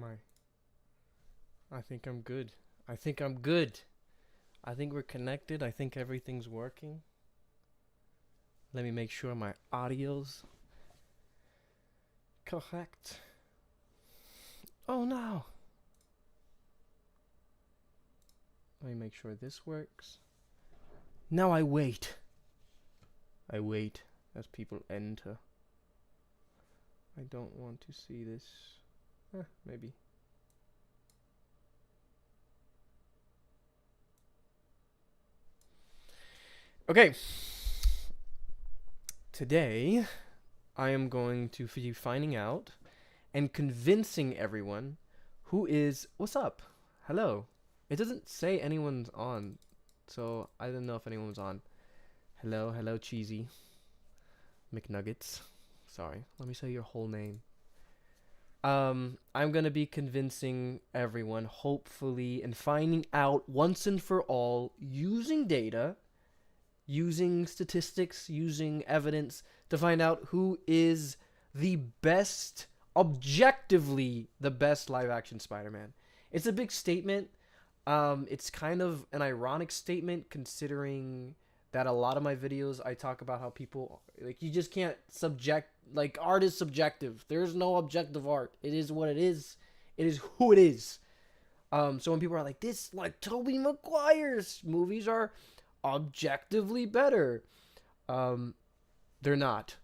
Am I think I'm good. I think I'm good. I think we're connected. I think everything's working. Let me make sure my audio's correct. Oh no. Let me make sure this works. Now I wait. I wait as people enter. I don't want to see this. Maybe. Okay. Today, I am going to be finding out and convincing everyone who is. What's up? Hello. It doesn't say anyone's on, so I didn't know if anyone was on. Hello, Cheesy McNuggets. Sorry, let me say your whole name. I'm gonna be convincing everyone, hopefully, and finding out once and for all, using data, using statistics, using evidence to find out who is the best, objectively the best live action Spider-Man. It's a big statement. It's kind of an ironic statement considering that a lot of my videos I talk about how people, like, you just can't subject, like, art is subjective. There's no objective art. It is what it is. It is who it is. So when people are like, this, like, Tobey Maguire's movies are objectively better, they're not.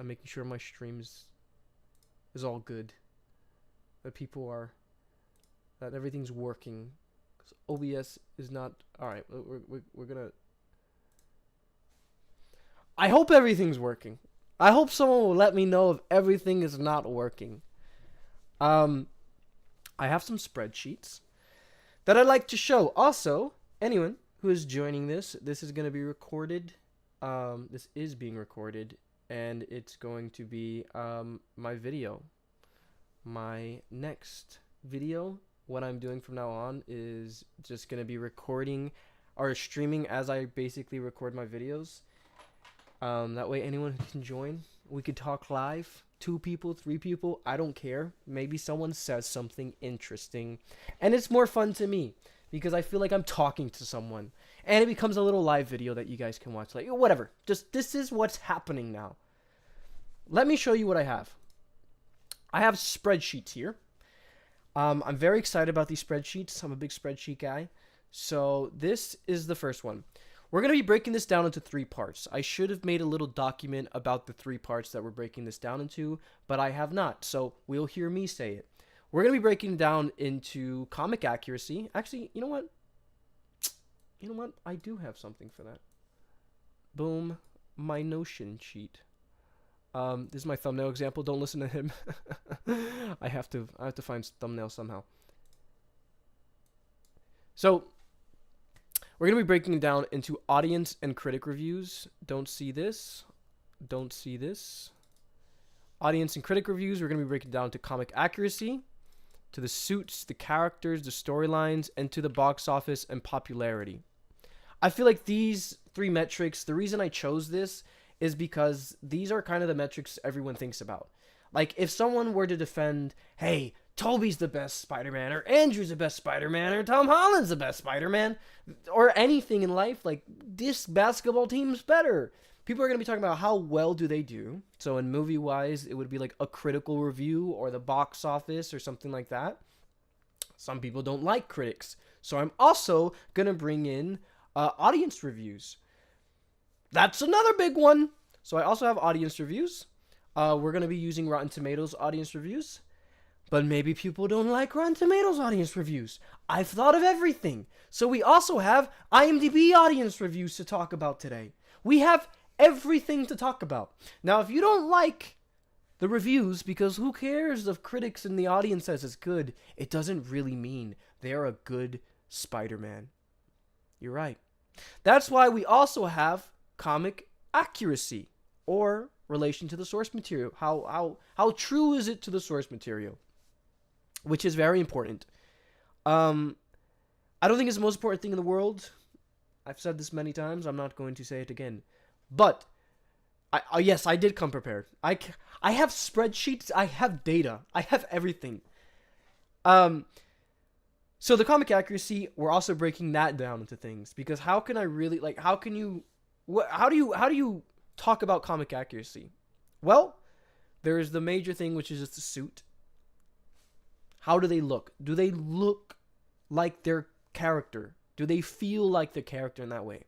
I'm making sure my stream is all good, that people are, that everything's working. OBS is not all right. We're gonna. I hope everything's working. I hope someone will let me know if everything is not working. I have some spreadsheets that I'd like to show. Also, anyone who is joining this is going to be recorded. This is being recorded, and it's going to be my video. My next video, what I'm doing from now on, is just going to be recording or streaming as I basically record my videos. That way anyone can join. We could talk live. 2 people, 3 people, I don't care. Maybe someone says something interesting. And it's more fun to me because I feel like I'm talking to someone. And it becomes a little live video that you guys can watch. Like, whatever. Just, this is what's happening now. Let me show you what I have. I have spreadsheets here. I'm very excited about these spreadsheets. I'm a big spreadsheet guy. So this is the first one. We're going to be breaking this down into 3 parts. I should have made a little document about the 3 parts that we're breaking this down into, but I have not. So we'll hear me say it. We're going to be breaking down into comic accuracy. Actually, you know what? You know what? I do have something for that. Boom. My Notion sheet. This is my thumbnail example. Don't listen to him. I have to find thumbnail somehow. So we're going to be breaking it down into audience and critic reviews. Don't see this. Don't see this. Audience and critic reviews. We're going to be breaking down to comic accuracy, to the suits, the characters, the storylines, and to the box office and popularity. I feel like these 3 metrics, the reason I chose this is because these are kind of the metrics everyone thinks about. Like, if someone were to defend, hey, Tobey's the best Spider-Man, or Andrew's the best Spider-Man, or Tom Holland's the best Spider-Man, or anything in life, like, this basketball team's better. People are going to be talking about how well do they do. So in movie-wise, it would be like a critical review or the box office or something like that. Some people don't like critics. So I'm also going to bring in audience reviews. That's another big one. So I also have audience reviews. We're going to be using Rotten Tomatoes audience reviews. But maybe people don't like Rotten Tomatoes audience reviews. I've thought of everything. So we also have IMDb audience reviews to talk about today. We have everything to talk about. Now, if you don't like the reviews, because who cares if critics in the audience says it's good, it doesn't really mean they're a good Spider-Man. You're right. That's why we also have comic accuracy, or relation to the source material. How true is it to the source material? Which is very important. I don't think it's the most important thing in the world. I've said this many times. I'm not going to say it again. But Yes, I did come prepared. I have spreadsheets. I have data. I have everything. So the comic accuracy, we're also breaking that down into things, because how can I really, like, how can you, how do you talk about comic accuracy? Well, there's the major thing, which is just the suit. How do they look? Do they look like their character? Do they feel like the character in that way?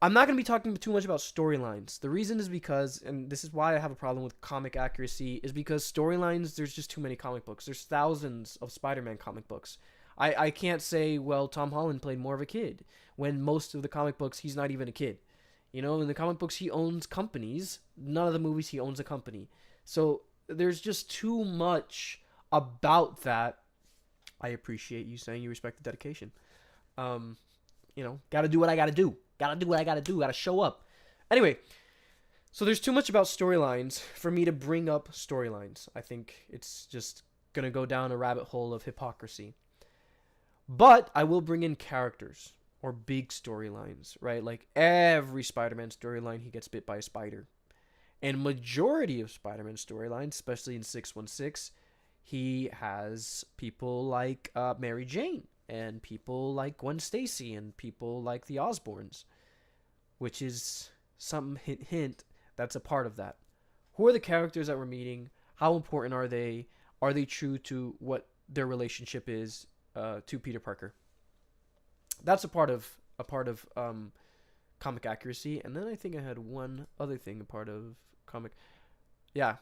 I'm not going to be talking too much about storylines. The reason is because, and this is why I have a problem with comic accuracy, is because storylines, there's just too many comic books. There's thousands of Spider-Man comic books. I can't say, well, Tom Holland played more of a kid, when most of the comic books, he's not even a kid. You know, in the comic books, he owns companies. None of the movies, he owns a company. So there's just too much about that. I appreciate you saying you respect the dedication. You know, gotta do what I gotta do. Gotta do what I gotta do. Gotta show up. Anyway, so there's too much about storylines for me to bring up storylines. I think it's just gonna go down a rabbit hole of hypocrisy. But I will bring in characters or big storylines, right? Like every Spider-Man storyline, he gets bit by a spider. And majority of Spider-Man storylines, especially in 616, he has people like Mary Jane, and people like Gwen Stacy, and people like the Osborns, which is some hint that's a part of that. Who are the characters that we're meeting? How important are they? Are they true to what their relationship is to Peter Parker? That's a part of comic accuracy. And then I think I had one other thing, a part of comic. Yeah,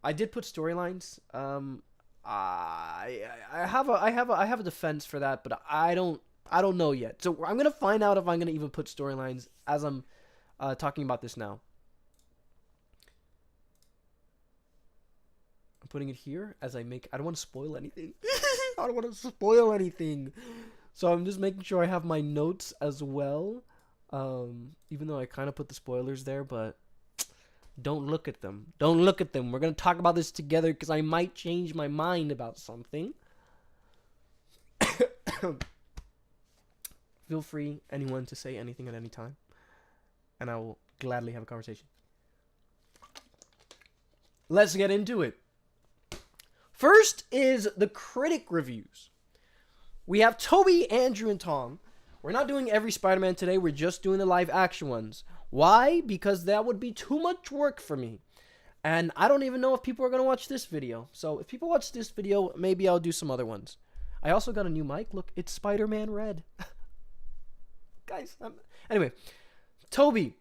I did put storylines. I have a defense for that, but I don't know yet. So I'm gonna find out if I'm gonna even put storylines as I'm talking about this now. I'm putting it here as I make. I don't want to spoil anything. I don't want to spoil anything. So I'm just making sure I have my notes as well. Even though I kind of put the spoilers there, but don't look at them. Don't look at them. We're going to talk about this together because I might change my mind about something. Feel free, anyone, to say anything at any time, and I will gladly have a conversation. Let's get into it. First is the critic reviews. We have Toby, Andrew, and Tom. We're not doing every Spider-Man today. We're just doing the live action ones. Why? Because that would be too much work for me. And I don't even know if people are going to watch this video. So if people watch this video, maybe I'll do some other ones. I also got a new mic. Look, it's Spider-Man Red. Guys, anyway. Toby.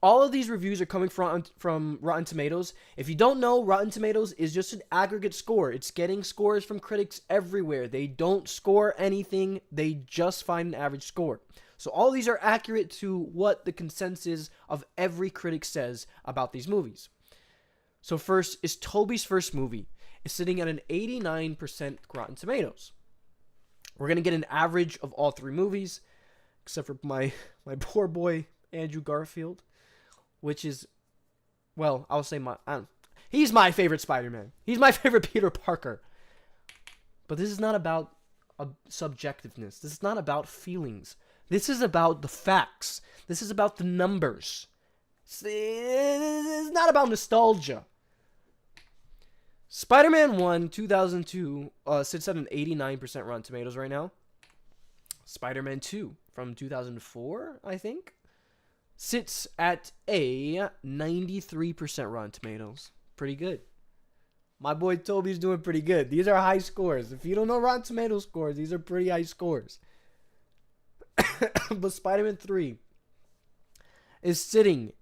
All of these reviews are coming from Rotten Tomatoes. If you don't know, Rotten Tomatoes is just an aggregate score. It's getting scores from critics everywhere. They don't score anything. They just find an average score. So all these are accurate to what the consensus of every critic says about these movies. So first is Toby's first movie. It's sitting at an 89% Rotten Tomatoes. We're going to get an average of all three movies, except for my poor boy, Andrew Garfield, which is, well, I'll say he's my favorite Spider-Man. He's my favorite Peter Parker. But this is not about subjectiveness. This is not about feelings. This is about the facts. This is about the numbers. It's not about nostalgia. Spider-Man 1, 2002, sits at an 89% Rotten Tomatoes right now. Spider-Man 2, from 2004, I think, sits at a 93% Rotten Tomatoes. Pretty good. My boy Toby's doing pretty good. These are high scores. If you don't know Rotten Tomatoes scores, these are pretty high scores. But Spider-Man 3 is sitting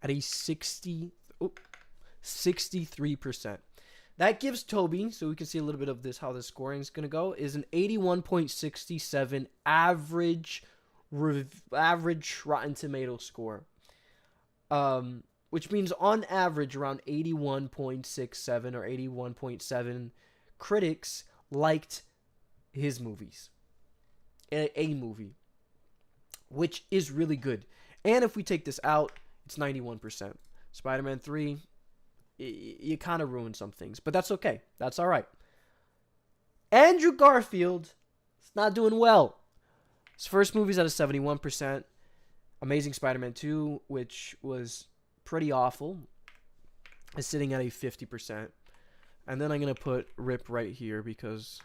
at a 63%. That gives Toby, so we can see a little bit of this, how the scoring is going to go, is an 81.67 average Rotten Tomatoes score. Which means on average around 81.67 or 81.7 critics liked his movies. A movie. Which is really good. And if we take this out, it's 91%. Spider-Man 3, you kind of ruined some things. But that's okay. That's all right. Andrew Garfield is not doing well. His first movie's at a 71%. Amazing Spider-Man 2, which was pretty awful, is sitting at a 50%. And then I'm going to put Rip right here because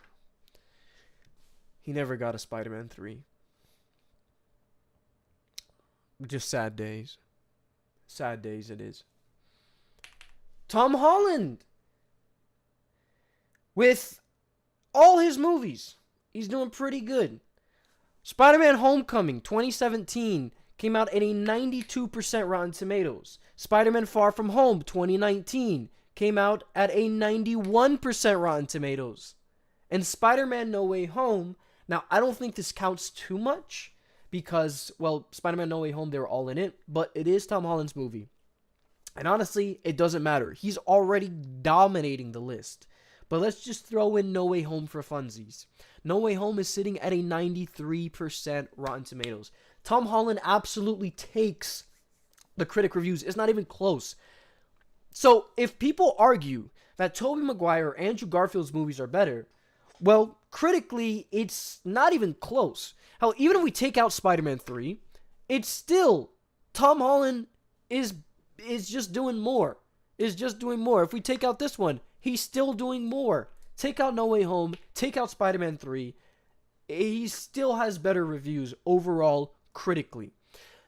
he never got a Spider-Man 3. Just sad days. Sad days it is. Tom Holland! With all his movies, he's doing pretty good. Spider-Man Homecoming 2017 came out at a 92% Rotten Tomatoes. Spider-Man Far From Home 2019 came out at a 91% Rotten Tomatoes. And Spider-Man No Way Home, now I don't think this counts too much because, well, Spider-Man No Way Home, they were all in it, but it is Tom Holland's movie. And honestly, it doesn't matter. He's already dominating the list. But let's just throw in No Way Home for funsies. No Way Home is sitting at a 93% Rotten Tomatoes. Tom Holland absolutely takes the critic reviews. It's not even close. So if people argue that Tobey Maguire or Andrew Garfield's movies are better, well, critically, it's not even close. Hell, even if we take out Spider-Man 3, it's still Tom Holland is just doing more. Is just doing more. If we take out this one, he's still doing more. Take out No Way Home, take out Spider-Man 3, he still has better reviews overall critically.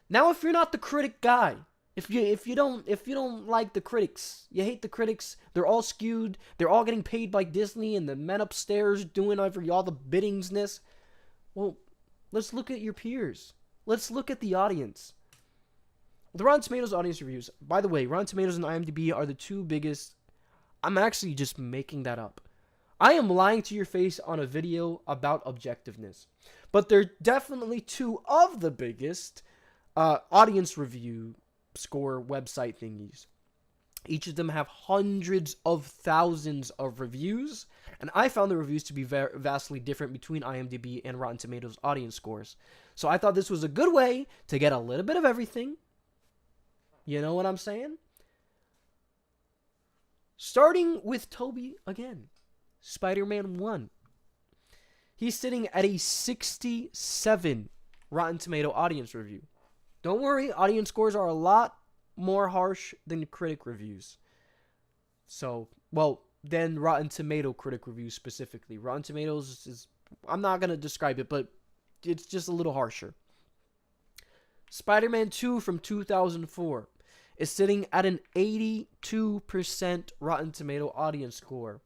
Now, if you're not the critic guy, if you don't like the critics, you hate the critics, they're all skewed, they're all getting paid by Disney and the men upstairs doing over all the biddingsness. Well, let's look at your peers. Let's look at the audience. The Rotten Tomatoes audience reviews. By the way, Rotten Tomatoes and IMDb are the two biggest. I'm actually just making that up. I am lying to your face on a video about objectiveness. But they're definitely two of the biggest audience review score website thingies. Each of them have hundreds of thousands of reviews. And I found the reviews to be vastly different between IMDb and Rotten Tomatoes audience scores. So I thought this was a good way to get a little bit of everything. You know what I'm saying? Starting with Tobey again. Spider-Man 1. He's sitting at a 67 Rotten Tomato audience review. Don't worry, audience scores are a lot more harsh than critic reviews. So, well, than Rotten Tomato critic reviews specifically. Rotten Tomatoes is, I'm not going to describe it, but it's just a little harsher. Spider-Man 2 from 2004 is sitting at an 82% Rotten Tomato audience score.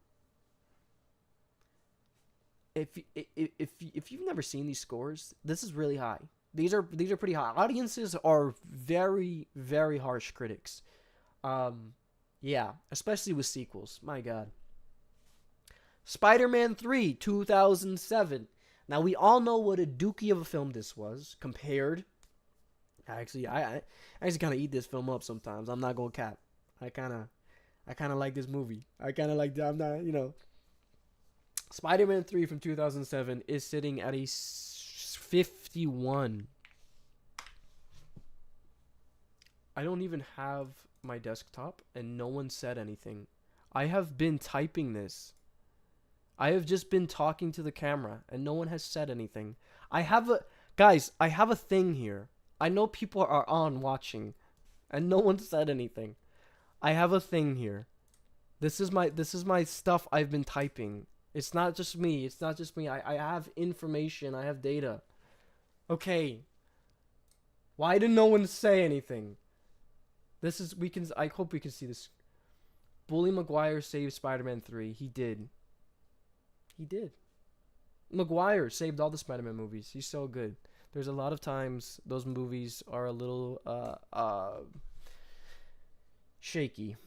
If you've never seen these scores, this is really high. These are pretty high. Audiences are very, very harsh critics. Yeah, especially with sequels. My God. Spider-Man 3, 2007. Now we all know what a dookie of a film this was compared. Actually, I kind of eat this film up sometimes. I'm not gonna cap. I kind of like this movie. I'm not. Spider-Man 3 from 2007 is sitting at a 51. I don't even have my desktop, and no one said anything. I have been typing this. I have just been talking to the camera, and no one has said anything. Guys, I have a thing here. I know people are on watching, and no one said anything. I have a thing here. This is my stuff I've been typing. It's not just me. I have information. I have data. Okay. Why did no one say anything? I hope we can see this. Bully Maguire saved Spider-Man 3. He did. Maguire saved all the Spider-Man movies. He's so good. There's a lot of times those movies are a little shaky.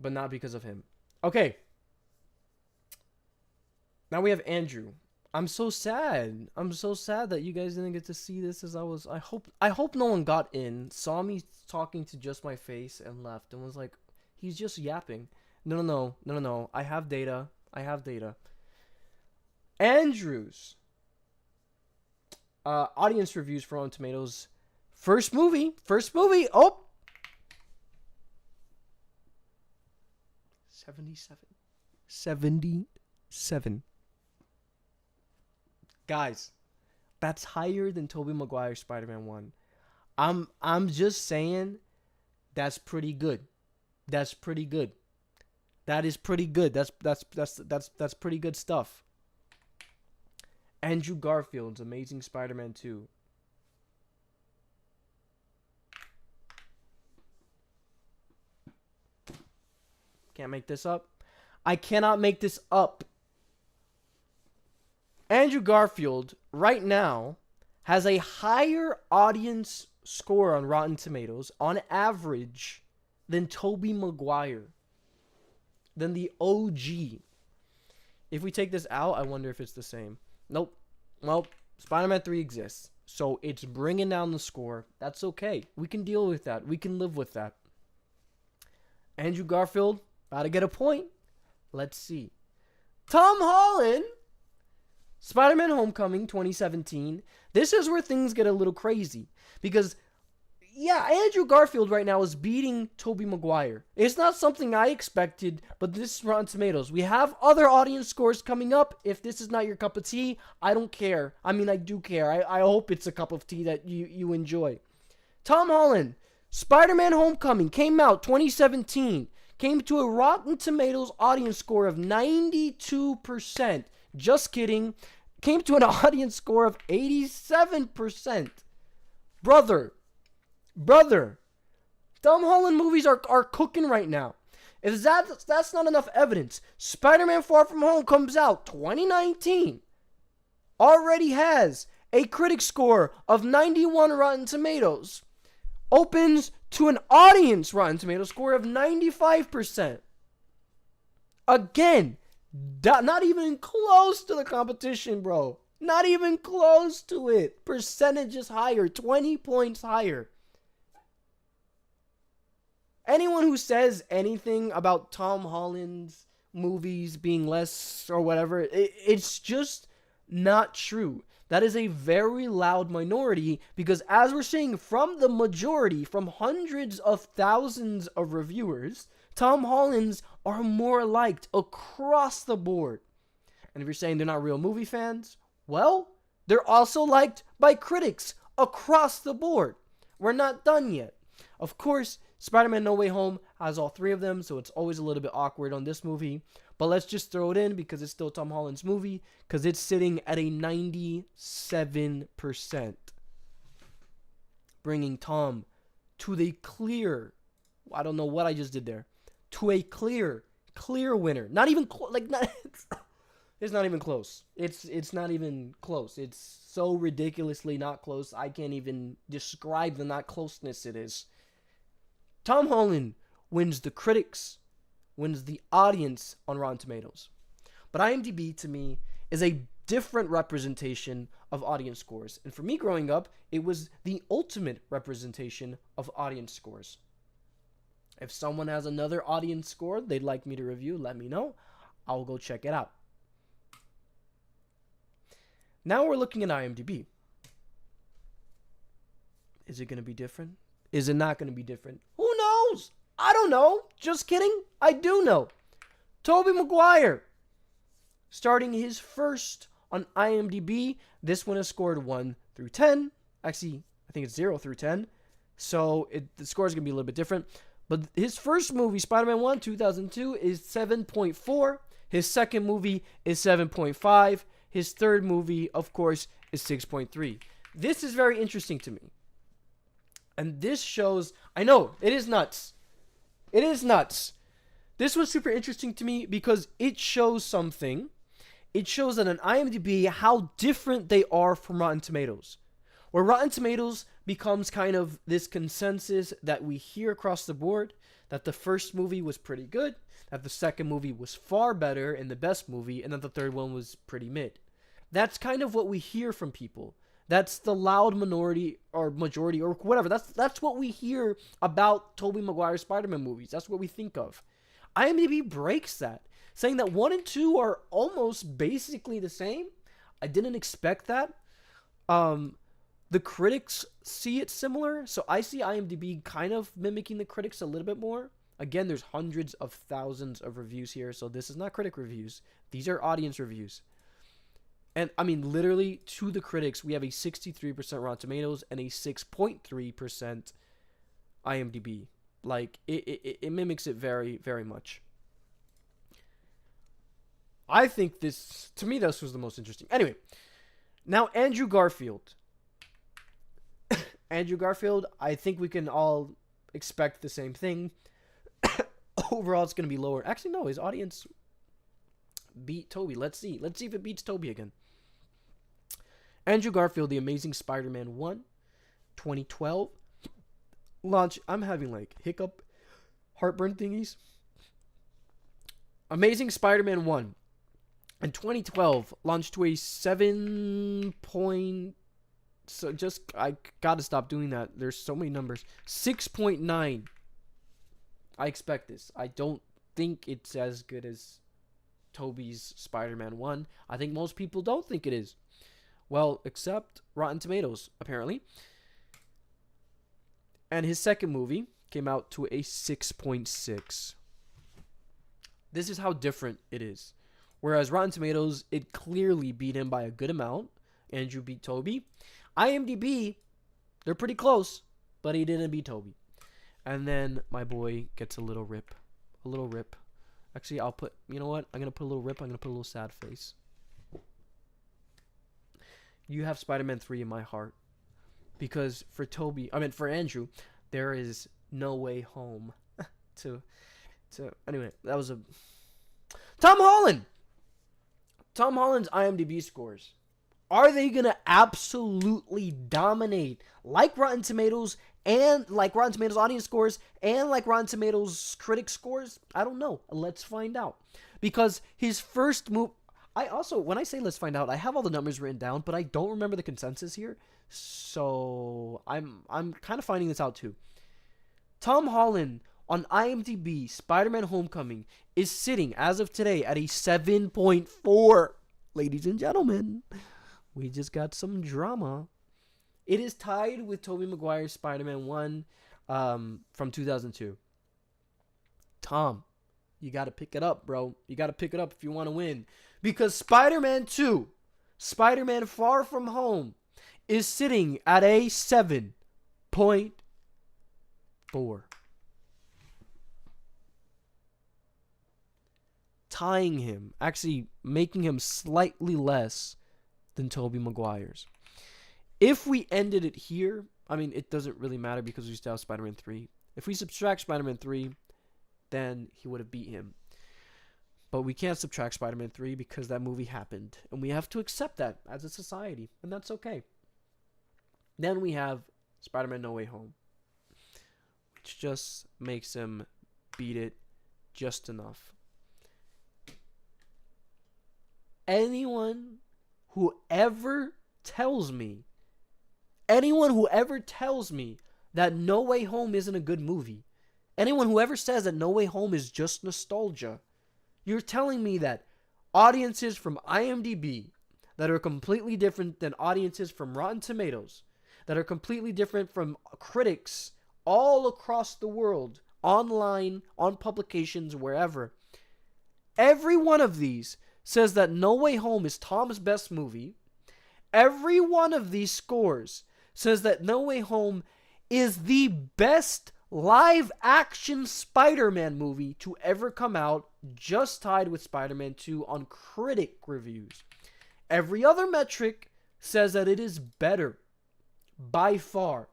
But not because of him. Okay. Now we have Andrew. I'm so sad. I'm so sad that you guys didn't get to see this as I was. I hope no one got in, saw me talking to just my face and left and was like, he's just yapping. No. I have data. Andrew's audience reviews for Rotten Tomatoes. First movie. Oh, 77. Guys, that's higher than Tobey Maguire's Spider-Man 1. I'm just saying that's pretty good. That's pretty good. That is pretty good. That's pretty good stuff. Andrew Garfield's Amazing Spider-Man 2. Can't make this up. I cannot make this up. Andrew Garfield right now has a higher audience score on Rotten Tomatoes on average than Tobey Maguire, than the OG. If we take this out, I wonder if it's the same. Nope. Well, Spider-Man 3 exists, so it's bringing down the score. That's okay. We can deal with that. We can live with that. Andrew Garfield, about to get a point. Let's see. Tom Holland, Spider-Man Homecoming 2017. This is where things get a little crazy. Because, yeah, Andrew Garfield right now is beating Tobey Maguire. It's not something I expected, but this is Rotten Tomatoes. We have other audience scores coming up. If this is not your cup of tea, I don't care. I mean, I do care. I hope it's a cup of tea that you enjoy. Tom Holland, Spider-Man Homecoming came out 2017. Came to a Rotten Tomatoes audience score of 92%. Just kidding. Came to an audience score of 87%. Brother. Tom Holland movies are cooking right now. If that's not enough evidence, Spider-Man Far From Home comes out 2019. Already has a critic score of 91 Rotten Tomatoes. Opens to an audience Rotten Tomatoes score of 95%. Again, not even close to the competition, bro. Not even close to it. Percentages higher, 20 points higher. Anyone who says anything about Tom Holland's movies being less or whatever, it's just not true. That is a very loud minority because, as we're seeing from the majority, from hundreds of thousands of reviewers, Tom Holland's are more liked across the board. And if you're saying they're not real movie fans, well, they're also liked by critics across the board. We're not done yet. Of course, Spider-Man No Way Home has all three of them, so it's always a little bit awkward on this movie. But let's just throw it in because it's still Tom Holland's movie, because it's sitting at a 97%. Bringing Tom to the clear, I don't know what I just did there, to a clear winner. Not even it's not even close. It's not even close. It's so ridiculously not close. I can't even describe the not closeness it is. Tom Holland wins the critics, wins the audience on Rotten Tomatoes. But IMDb, to me, is a different representation of audience scores. And for me growing up, it was the ultimate representation of audience scores. If someone has another audience score they'd like me to review, let me know. I'll go check it out. Now we're looking at IMDb. Is it going to be different? Is it not going to be different? Who knows? I don't know. Just kidding. I do know. Tobey Maguire, starting his first on IMDb. This one is scored 1 through 10. Actually, I think it's 0 through 10. So the score is going to be a little bit different. But his first movie, Spider-Man 1, 2002, is 7.4. His second movie is 7.5. His third movie, of course, is 6.3. This is very interesting to me. And this shows, I know, it is nuts. It is nuts. This was super interesting to me because it shows something. It shows that on IMDb how different they are from Rotten Tomatoes. Where Rotten Tomatoes becomes kind of this consensus that we hear across the board, that the first movie was pretty good, that the second movie was far better and the best movie, and that the third one was pretty mid. That's kind of what we hear from people. That's the loud minority or majority or whatever. That's what we hear about Tobey Maguire Spider-Man movies. That's what we think of. IMDb breaks that, saying that 1 and 2 are almost basically the same. I didn't expect that. The critics see it similar, so I see IMDb kind of mimicking the critics a little bit more. Again, there's hundreds of thousands of reviews here, so this is not critic reviews. These are audience reviews. And I mean, literally, to the critics, we have a 63% Rotten Tomatoes and a 6.3% IMDb. Like, it mimics it very, very much. I think this, to me, this was the most interesting. Anyway, now Andrew Garfield. Andrew Garfield, I think we can all expect the same thing. Overall, it's going to be lower. Actually, no, his audience beat Tobey. Let's see. Let's see if it beats Tobey again. Andrew Garfield, The Amazing Spider-Man 1, 2012. Launch. I'm having like hiccup, heartburn thingies. Amazing Spider-Man 1 in 2012 launched to a 7 point. So just, I gotta stop doing that. There's so many numbers. 6.9. I expect this. I don't think it's as good as Tobey's Spider-Man 1. I think most people don't think it is. Well, except Rotten Tomatoes, apparently. And his second movie came out to a 6.6. This is how different it is. Whereas Rotten Tomatoes, it clearly beat him by a good amount. Andrew beat Tobey. IMDb, they're pretty close, but he didn't beat Tobey. And then my boy gets a little rip. A little rip. Actually, I'll put, you know what? I'm going to put a little rip. I'm going to put a little sad face. You have Spider-Man 3 in my heart. Because for for Andrew, there is no way home. Anyway, that was a... Tom Holland! Tom Holland's IMDb scores. Are they going to absolutely dominate like Rotten Tomatoes and like Rotten Tomatoes audience scores and like Rotten Tomatoes critic scores? I don't know. Let's find out. Because his first move... when I say let's find out, I have all the numbers written down, but I don't remember the consensus here. So I'm kind of finding this out too. Tom Holland on IMDb, Spider-Man Homecoming, is sitting as of today at a 7.4. Ladies and gentlemen, we just got some drama. It is tied with Tobey Maguire's Spider-Man 1 from 2002. Tom, you got to pick it up, bro. You got to pick it up if you want to win. Because Spider-Man 2, Spider-Man Far From Home, is sitting at a 7.4. Tying him, actually making him slightly less than Tobey Maguire's. If we ended it here, I mean, it doesn't really matter because we still have Spider-Man 3. If we subtract Spider-Man 3, then he would have beat him. But we can't subtract Spider-Man 3 because that movie happened. And we have to accept that as a society. And that's okay. Then we have Spider-Man No Way Home, which just makes him beat it just enough. Anyone who ever tells me that No Way Home isn't a good movie, anyone who ever says that No Way Home is just nostalgia, you're telling me that audiences from IMDb that are completely different than audiences from Rotten Tomatoes, that are completely different from critics all across the world, online, on publications, wherever, every one of these says that No Way Home is Tom's best movie. Every one of these scores says that No Way Home is the best live-action Spider-Man movie to ever come out, just tied with Spider-Man 2 on critic reviews. Every other metric says that it is better, by far.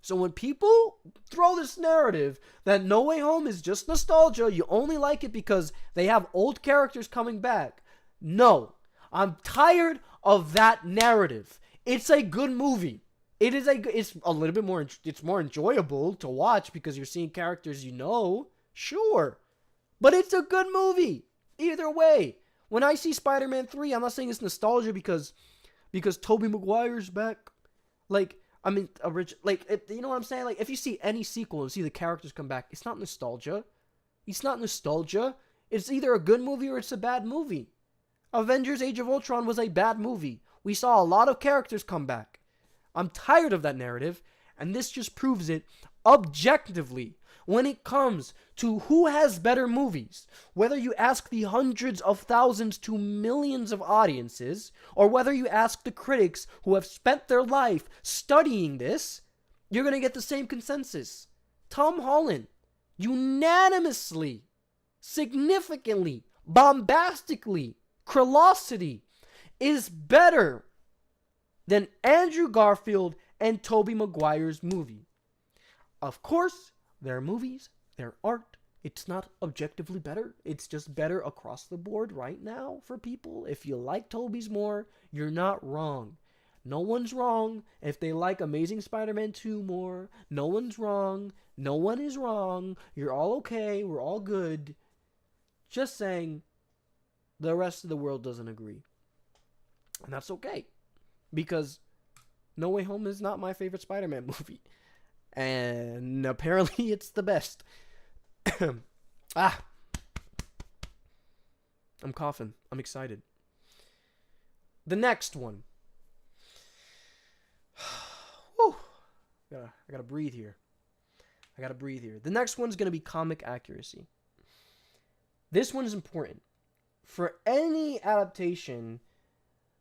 So when people throw this narrative that No Way Home is just nostalgia, you only like it because they have old characters coming back. No, I'm tired of that narrative. It's a good movie. It's a little bit more, it's more enjoyable to watch because you're seeing characters you know, sure. But it's a good movie, either way. When I see Spider-Man 3, I'm not saying it's nostalgia because Tobey Maguire's back. Like, I mean, you know what I'm saying? Like, if you see any sequel and see the characters come back, it's not nostalgia. It's not nostalgia. It's either a good movie or it's a bad movie. Avengers Age of Ultron was a bad movie. We saw a lot of characters come back. I'm tired of that narrative, and this just proves it objectively, when it comes to who has better movies, whether you ask the hundreds of thousands to millions of audiences, or whether you ask the critics who have spent their life studying this, you're going to get the same consensus. Tom Holland, unanimously, significantly, bombastically, Krillosity, is better than Andrew Garfield and Tobey Maguire's movie. Of course, their movies, their art, it's not objectively better. It's just better across the board right now for people. If you like Tobey's more, you're not wrong. No one's wrong if they like Amazing Spider-Man 2 more. No one's wrong. No one is wrong. You're all okay. We're all good. Just saying, the rest of the world doesn't agree. And that's okay. Because No Way Home is not my favorite Spider-Man movie. And apparently it's the best. I'm coughing. I'm excited. The next one. Whew. I gotta breathe here. The next one's gonna be comic accuracy. This one is important. For any adaptation,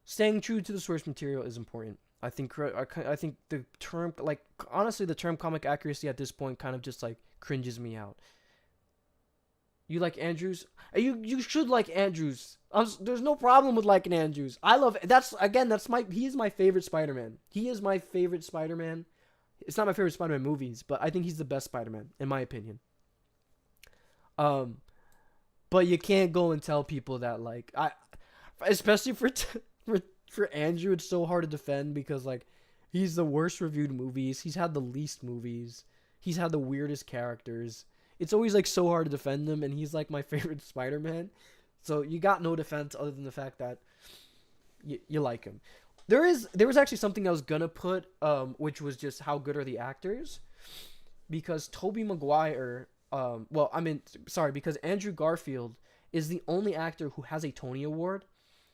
staying true to the source material is important. I think the term, like, honestly, the term comic accuracy at this point kind of just, like, cringes me out. You like Andrews? You should like Andrews. There's no problem with liking Andrews. I love, he is my favorite Spider-Man. He is my favorite Spider-Man. It's not my favorite Spider-Man movies, but I think he's the best Spider-Man, in my opinion. But you can't go and tell people that, like, especially for Andrew, it's so hard to defend because, like, he's the worst reviewed movies. He's had the least movies. He's had the weirdest characters. It's always, like, so hard to defend him, and he's, like, my favorite Spider-Man. So you got no defense other than the fact that you like him. There was actually something I was gonna put, which was just how good are the actors, because Tobey Maguire, because Andrew Garfield is the only actor who has a Tony Award.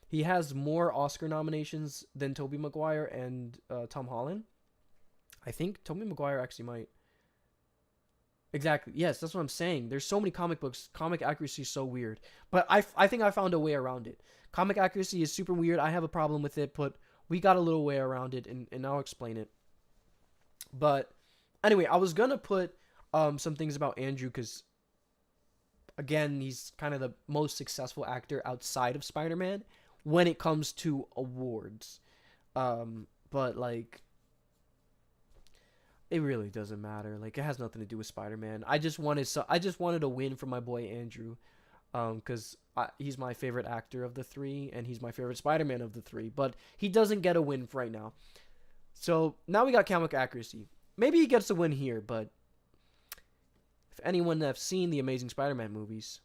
He has more Oscar nominations than Tobey Maguire and Tom Holland. I think Tobey Maguire actually might. Exactly. Yes, that's what I'm saying. There's so many comic books. Comic accuracy is so weird. But I think I found a way around it. Comic accuracy is super weird. I have a problem with it, but we got a little way around it, and I'll explain it. But anyway, I was going to put some things about Andrew because, again, he's kind of the most successful actor outside of Spider-Man when it comes to awards. But, like, it really doesn't matter. Like, it has nothing to do with Spider-Man. I just wanted a win for my boy Andrew, because he's my favorite actor of the three, and he's my favorite Spider-Man of the three. But he doesn't get a win right now. So now we got comic accuracy. Maybe he gets a win here, but if anyone have seen the Amazing Spider-Man movies,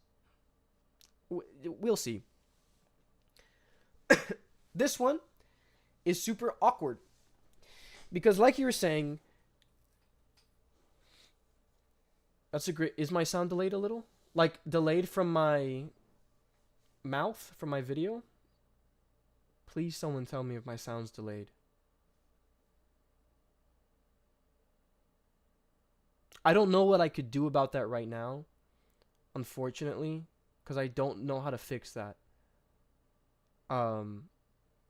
we'll see. This one is super awkward because, like you were saying, is my sound delayed a little? Like, delayed from my mouth, from my video? Please someone tell me if my sound's delayed. I don't know what I could do about that right now, unfortunately, because I don't know how to fix that.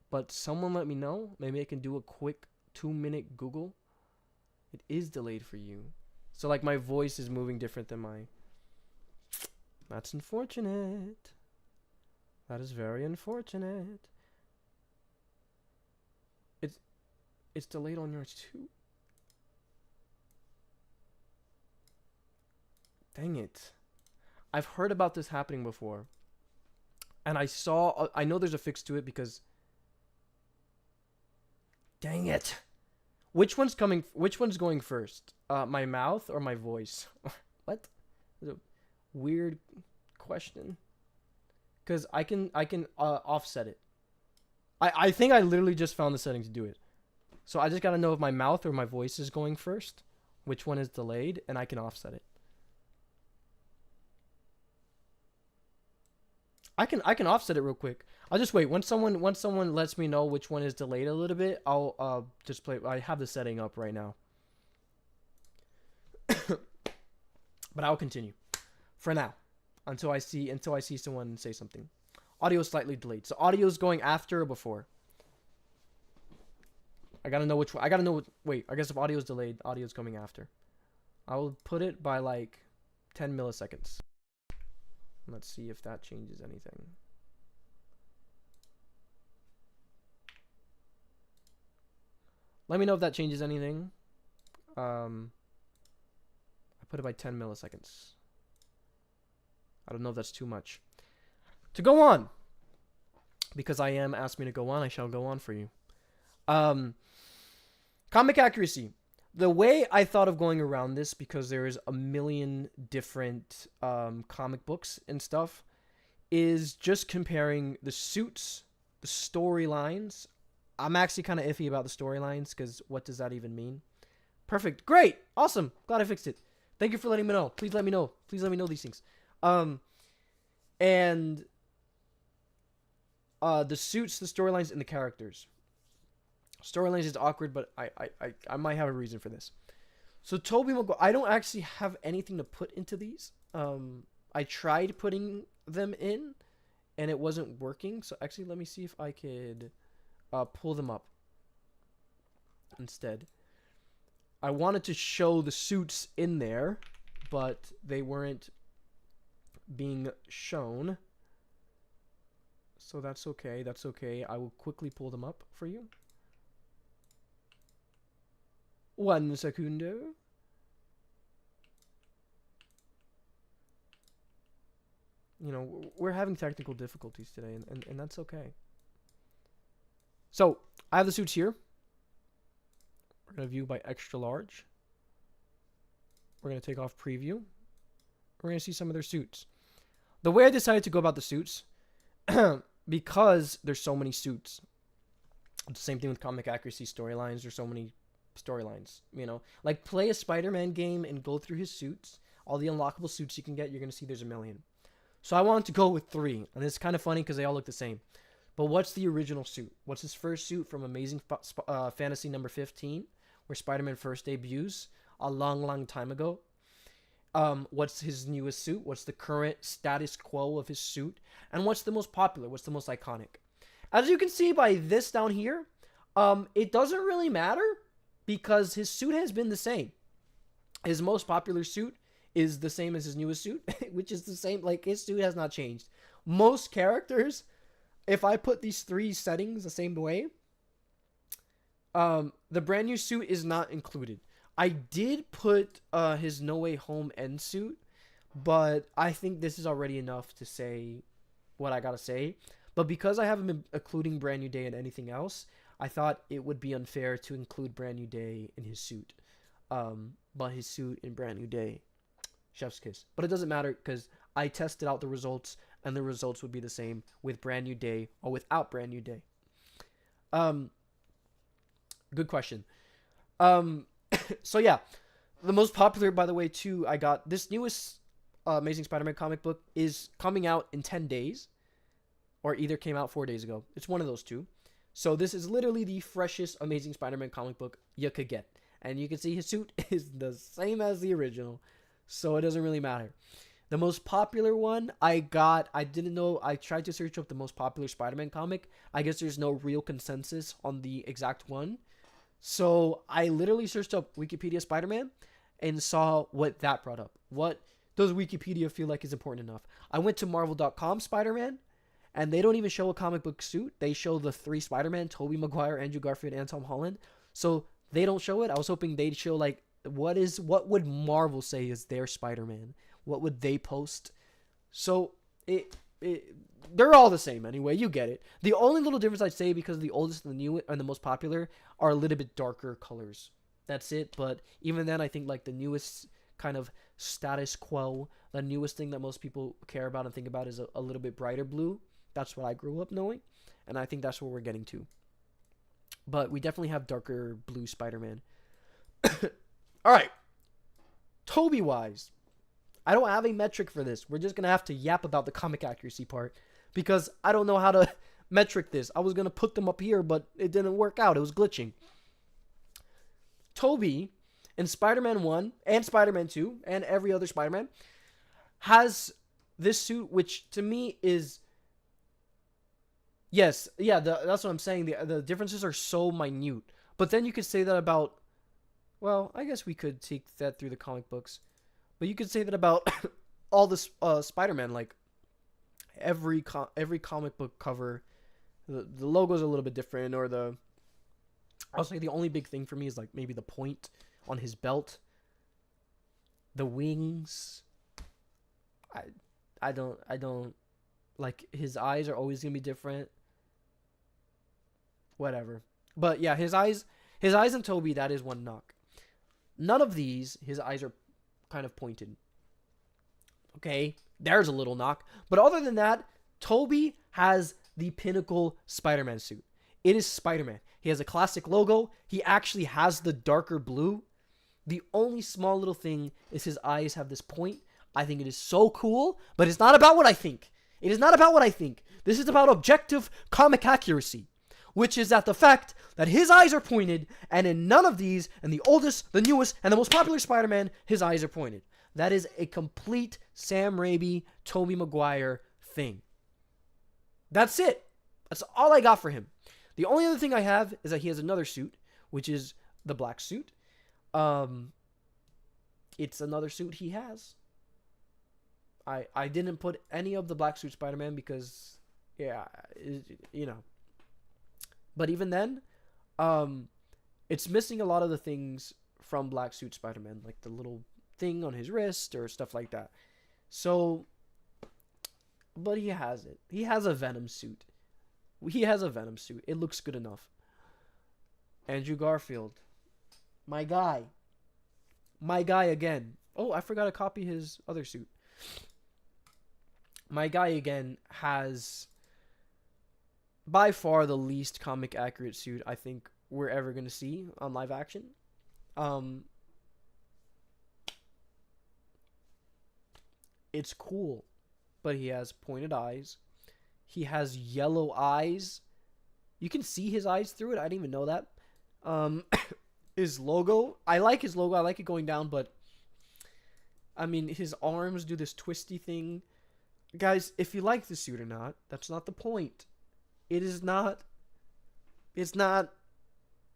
But someone let me know. Maybe I can do a quick 2-minute Google. It is delayed for you. So, like, my voice is moving different than my... That's unfortunate. That is very unfortunate. It's delayed on yours too? Dang it. I've heard about this happening before. And I know there's a fix to it because... Dang it. Which one's going first? My mouth or my voice? What? That's a weird question. Because I can offset it. I think I literally just found the setting to do it. So I just gotta know if my mouth or my voice is going first, which one is delayed, and I can offset it. I can offset it real quick. I'll just wait. Once someone lets me know which one is delayed a little bit, I'll just play. I have the setting up right now. But I'll continue for now until I see someone say something. Audio slightly delayed. So audio is going after or before? I gotta know which one. I gotta know. Wait, I guess if audio is delayed, audio is coming after. I will put it by like 10 milliseconds. Let's see if that changes anything. Let me know if that changes anything. I put it by 10 milliseconds. I don't know if that's too much. To go on, because I am asked me to go on, I shall go on for you. Comic accuracy. The way I thought of going around this, because there's a million different comic books and stuff, is just comparing the suits, the storylines. I'm actually kind of iffy about the storylines, because what does that even mean? Perfect. Great. Awesome. Glad I fixed it. Thank you for letting me know. Please let me know. Please let me know these things. And the suits, the storylines, and the characters. Storylines is awkward, but I might have a reason for this. So Tobey Maguire, I don't actually have anything to put into these. I tried putting them in, and it wasn't working. So actually, let me see if I could pull them up instead. I wanted to show the suits in there, but they weren't being shown. So that's okay. That's okay. I will quickly pull them up for you. 1 secundo. You know, we're having technical difficulties today, and that's okay. So, I have the suits here. We're going to view by extra large. We're going to take off preview. We're going to see some of their suits. The way I decided to go about the suits, because there's so many suits. The same thing with comic accuracy storylines. There's so many storylines, you know. Like, play a Spider-Man game and go through his suits. All the unlockable suits you can get, you're going to see there's a million. So I wanted to go with 3. And it's kind of funny because they all look the same. But what's the original suit? What's his first suit from Amazing Fantasy number 15, where Spider-Man first debuts a long, long time ago? What's his newest suit? What's the current status quo of his suit? And what's the most popular? What's the most iconic? As you can see by this down here, it doesn't really matter because his suit has been the same. His most popular suit is the same as his newest suit, which is the same. Like, his suit has not changed. Most characters, if I put these 3 settings the same way, the brand new suit is not included. I did put his No Way Home end suit, but I think this is already enough to say what I gotta say. But because I haven't been including Brand New Day and anything else, I thought it would be unfair to include Brand New Day in his suit. But his suit in Brand New Day, chef's kiss. But it doesn't matter because I tested out the results, and the results would be the same with Brand New Day or without Brand New Day. Good question. So yeah, the most popular, by the way, too, I got this newest Amazing Spider-Man comic book is coming out in 10 days, or either came out 4 days ago. It's one of those two. So this is literally the freshest Amazing Spider-Man comic book you could get. And you can see his suit is the same as the original, so it doesn't really matter. The most popular one I didn't know, I tried to search up the most popular Spider-Man comic. I guess there's no real consensus on the exact one. So I literally searched up Wikipedia Spider-Man and saw what that brought up. What does Wikipedia feel like is important enough? I went to Marvel.com Spider-Man, and they don't even show a comic book suit. They show the 3 Spider-Man, Tobey Maguire, Andrew Garfield, and Tom Holland. So they don't show it. I was hoping they'd show, like, what would Marvel say is their Spider-Man? What would they post? So they're all the same anyway. You get it. The only little difference I'd say, because the oldest and the new and the most popular are a little bit darker colors. That's it. But even then, I think like the newest kind of status quo, the newest thing that most people care about and think about is a little bit brighter blue. That's what I grew up knowing, and I think that's what we're getting to. But we definitely have darker blue Spider-Man. All right. Tobey-wise, I don't have a metric for this. We're just going to have to yap about the comic accuracy part because I don't know how to metric this. I was going to put them up here, but it didn't work out. It was glitching. Tobey And Spider-Man 1 and Spider-Man 2 and every other Spider-Man has this suit, which to me is, yes, yeah, that's what I'm saying. The differences are so minute. But then you could say that about, well, I guess we could take that through the comic books. But you could say that about all the Spider-Man, like every comic book cover, the logo's a little bit different, or I'll say the only big thing for me is like maybe the point on his belt, the wings. I don't like, his eyes are always gonna be different. Whatever. But yeah, his eyes in Tobey, that is one knock. None of these, his eyes are kind of pointed. Okay, there's a little knock. But other than that, Tobey has the pinnacle Spider-Man suit. It is Spider-Man. He has a classic logo. He actually has the darker blue. The only small little thing is his eyes have this point. I think it is so cool, but it's not about what I think. It is not about what I think. This is about objective comic accuracy, which is that the fact that his eyes are pointed, and in none of these, and the oldest, the newest, and the most popular Spider-Man, his eyes are pointed. That is a complete Sam Raimi, Tobey Maguire thing. That's it. That's all I got for him. The only other thing I have is that he has another suit, which is the black suit. It's another suit he has. I didn't put any of the black suit Spider-Man because, yeah, you know. But even then, it's missing a lot of the things from black suit Spider-Man, like the little thing on his wrist or stuff like that. So, but he has it. He has a Venom suit. He has a Venom suit. It looks good enough. Andrew Garfield. My guy. My guy again. Oh, I forgot to copy his other suit. My guy again has by far the least comic accurate suit I think we're ever going to see on live action. It's cool, but he has pointed eyes. He has yellow eyes. You can see his eyes through it. I didn't even know that. His logo, I like his logo. I like it going down, but I mean, his arms do this twisty thing. Guys, if you like the suit or not, that's not the point. It's not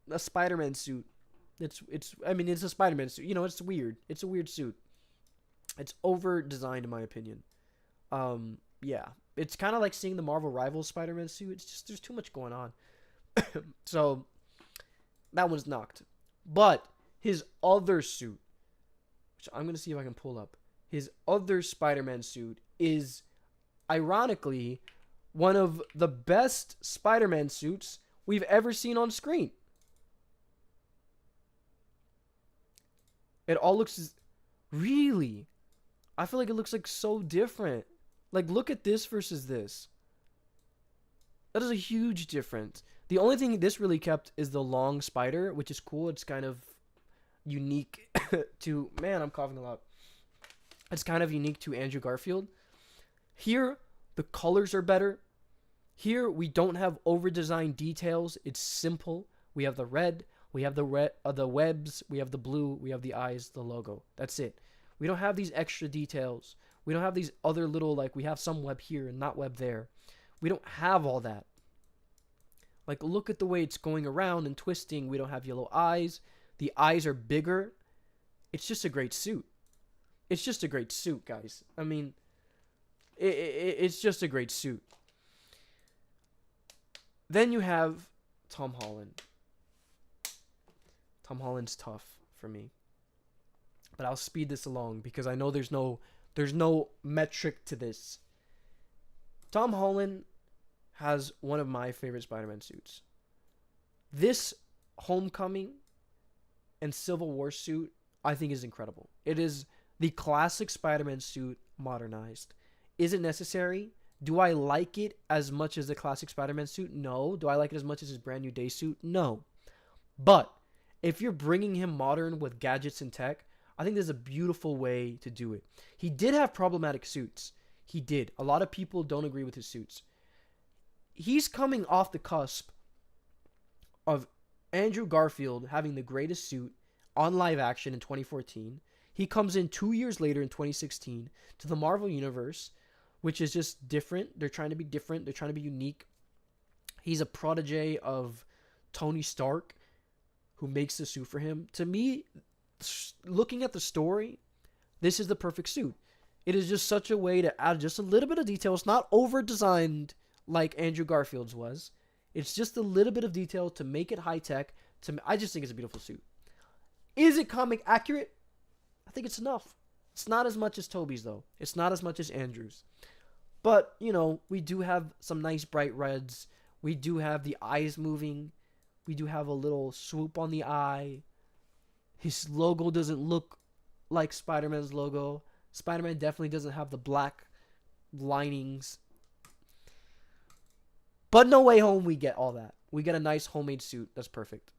a Spider-Man suit. It's a Spider-Man suit. You know, it's weird. It's a weird suit. It's over designed in my opinion. Yeah. It's kind of like seeing the Marvel Rivals Spider-Man suit. It's just, there's too much going on. So that one's knocked. But his other suit, which I'm going to see if I can pull up. His other Spider-Man suit is ironically one of the best Spider-Man suits we've ever seen on screen. It all looks really, I feel like it looks like so different. Like, look at this versus this. That is a huge difference. The only thing this really kept is the long spider, which is cool. It's kind of unique to, man, I'm coughing a lot. It's kind of unique to Andrew Garfield. Here, the colors are better. Here, we don't have over-designed details. It's simple. We have the red. We have the webs. We have the blue. We have the eyes, the logo. That's it. We don't have these extra details. We don't have these other little, like, we have some web here and not web there. We don't have all that. Like, look at the way it's going around and twisting. We don't have yellow eyes. The eyes are bigger. It's just a great suit. It's just a great suit, guys. I mean, it's just a great suit. Then you have Tom Holland. Tom Holland's tough for me. But I'll speed this along because I know there's no metric to this. Tom Holland has one of my favorite Spider-Man suits. This Homecoming and Civil War suit, I think, is incredible. It is the classic Spider-Man suit modernized. Is it necessary? Do I like it as much as the classic Spider-Man suit? No. Do I like it as much as his brand new day suit? No. But if you're bringing him modern with gadgets and tech, I think there's a beautiful way to do it. He did have problematic suits. He did. A lot of people don't agree with his suits. He's coming off the cusp of Andrew Garfield having the greatest suit on live action in 2014. He comes in 2 years later in 2016 to the Marvel Universe, which is just different. They're trying to be different. They're trying to be unique. He's a protege of Tony Stark, who makes the suit for him. To me, looking at the story, this is the perfect suit. It is just such a way to add just a little bit of detail. It's not over-designed like Andrew Garfield's was. It's just a little bit of detail to make it high-tech. I just think it's a beautiful suit. Is it comic accurate? I think it's enough. It's not as much as Tobey's, though. It's not as much as Andrew's. But, you know, we do have some nice bright reds. We do have the eyes moving. We do have a little swoop on the eye. His logo doesn't look like Spider-Man's logo. Spider-Man definitely doesn't have the black linings. But No Way Home, we get all that. We get a nice homemade suit. That's perfect.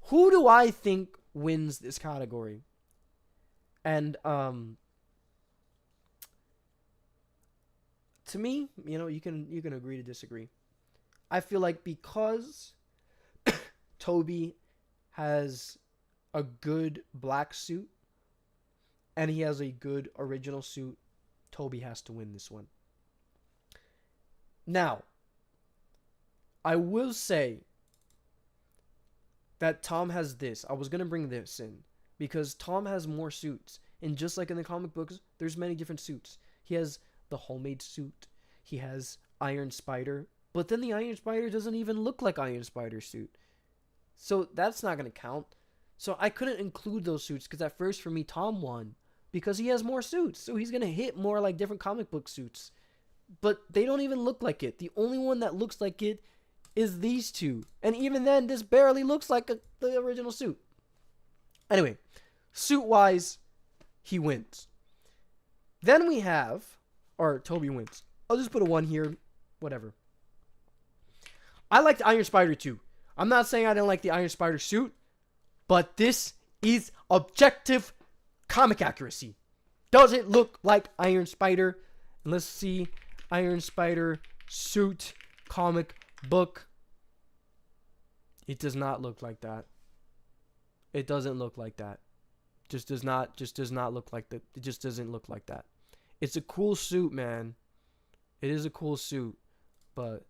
Who do I think wins this category? And, to me, you know, you can agree to disagree. I feel like because Tobey has a good black suit and he has a good original suit, Tobey has to win this one. Now, I will say that Tom has this. I was going to bring this in because Tom has more suits. And just like in the comic books, there's many different suits. He has the homemade suit. He has Iron Spider. But then the Iron Spider doesn't even look like Iron Spider's suit. So that's not going to count. So I couldn't include those suits because at first for me, Tom won. Because he has more suits. So he's going to hit more like different comic book suits. But they don't even look like it. The only one that looks like it is these two. And even then, this barely looks like the original suit. Anyway, suit-wise, he wins. Then we have, or Tobey wins. I'll just put a 1 here. Whatever. I like the Iron Spider too. I'm not saying I didn't like the Iron Spider suit, but this is objective comic accuracy. Does it look like Iron Spider? And let's see. Iron Spider suit comic book. It does not look like that. It doesn't look like that. Just does not look like that. It just doesn't look like that. It's a cool suit, man. It is a cool suit, but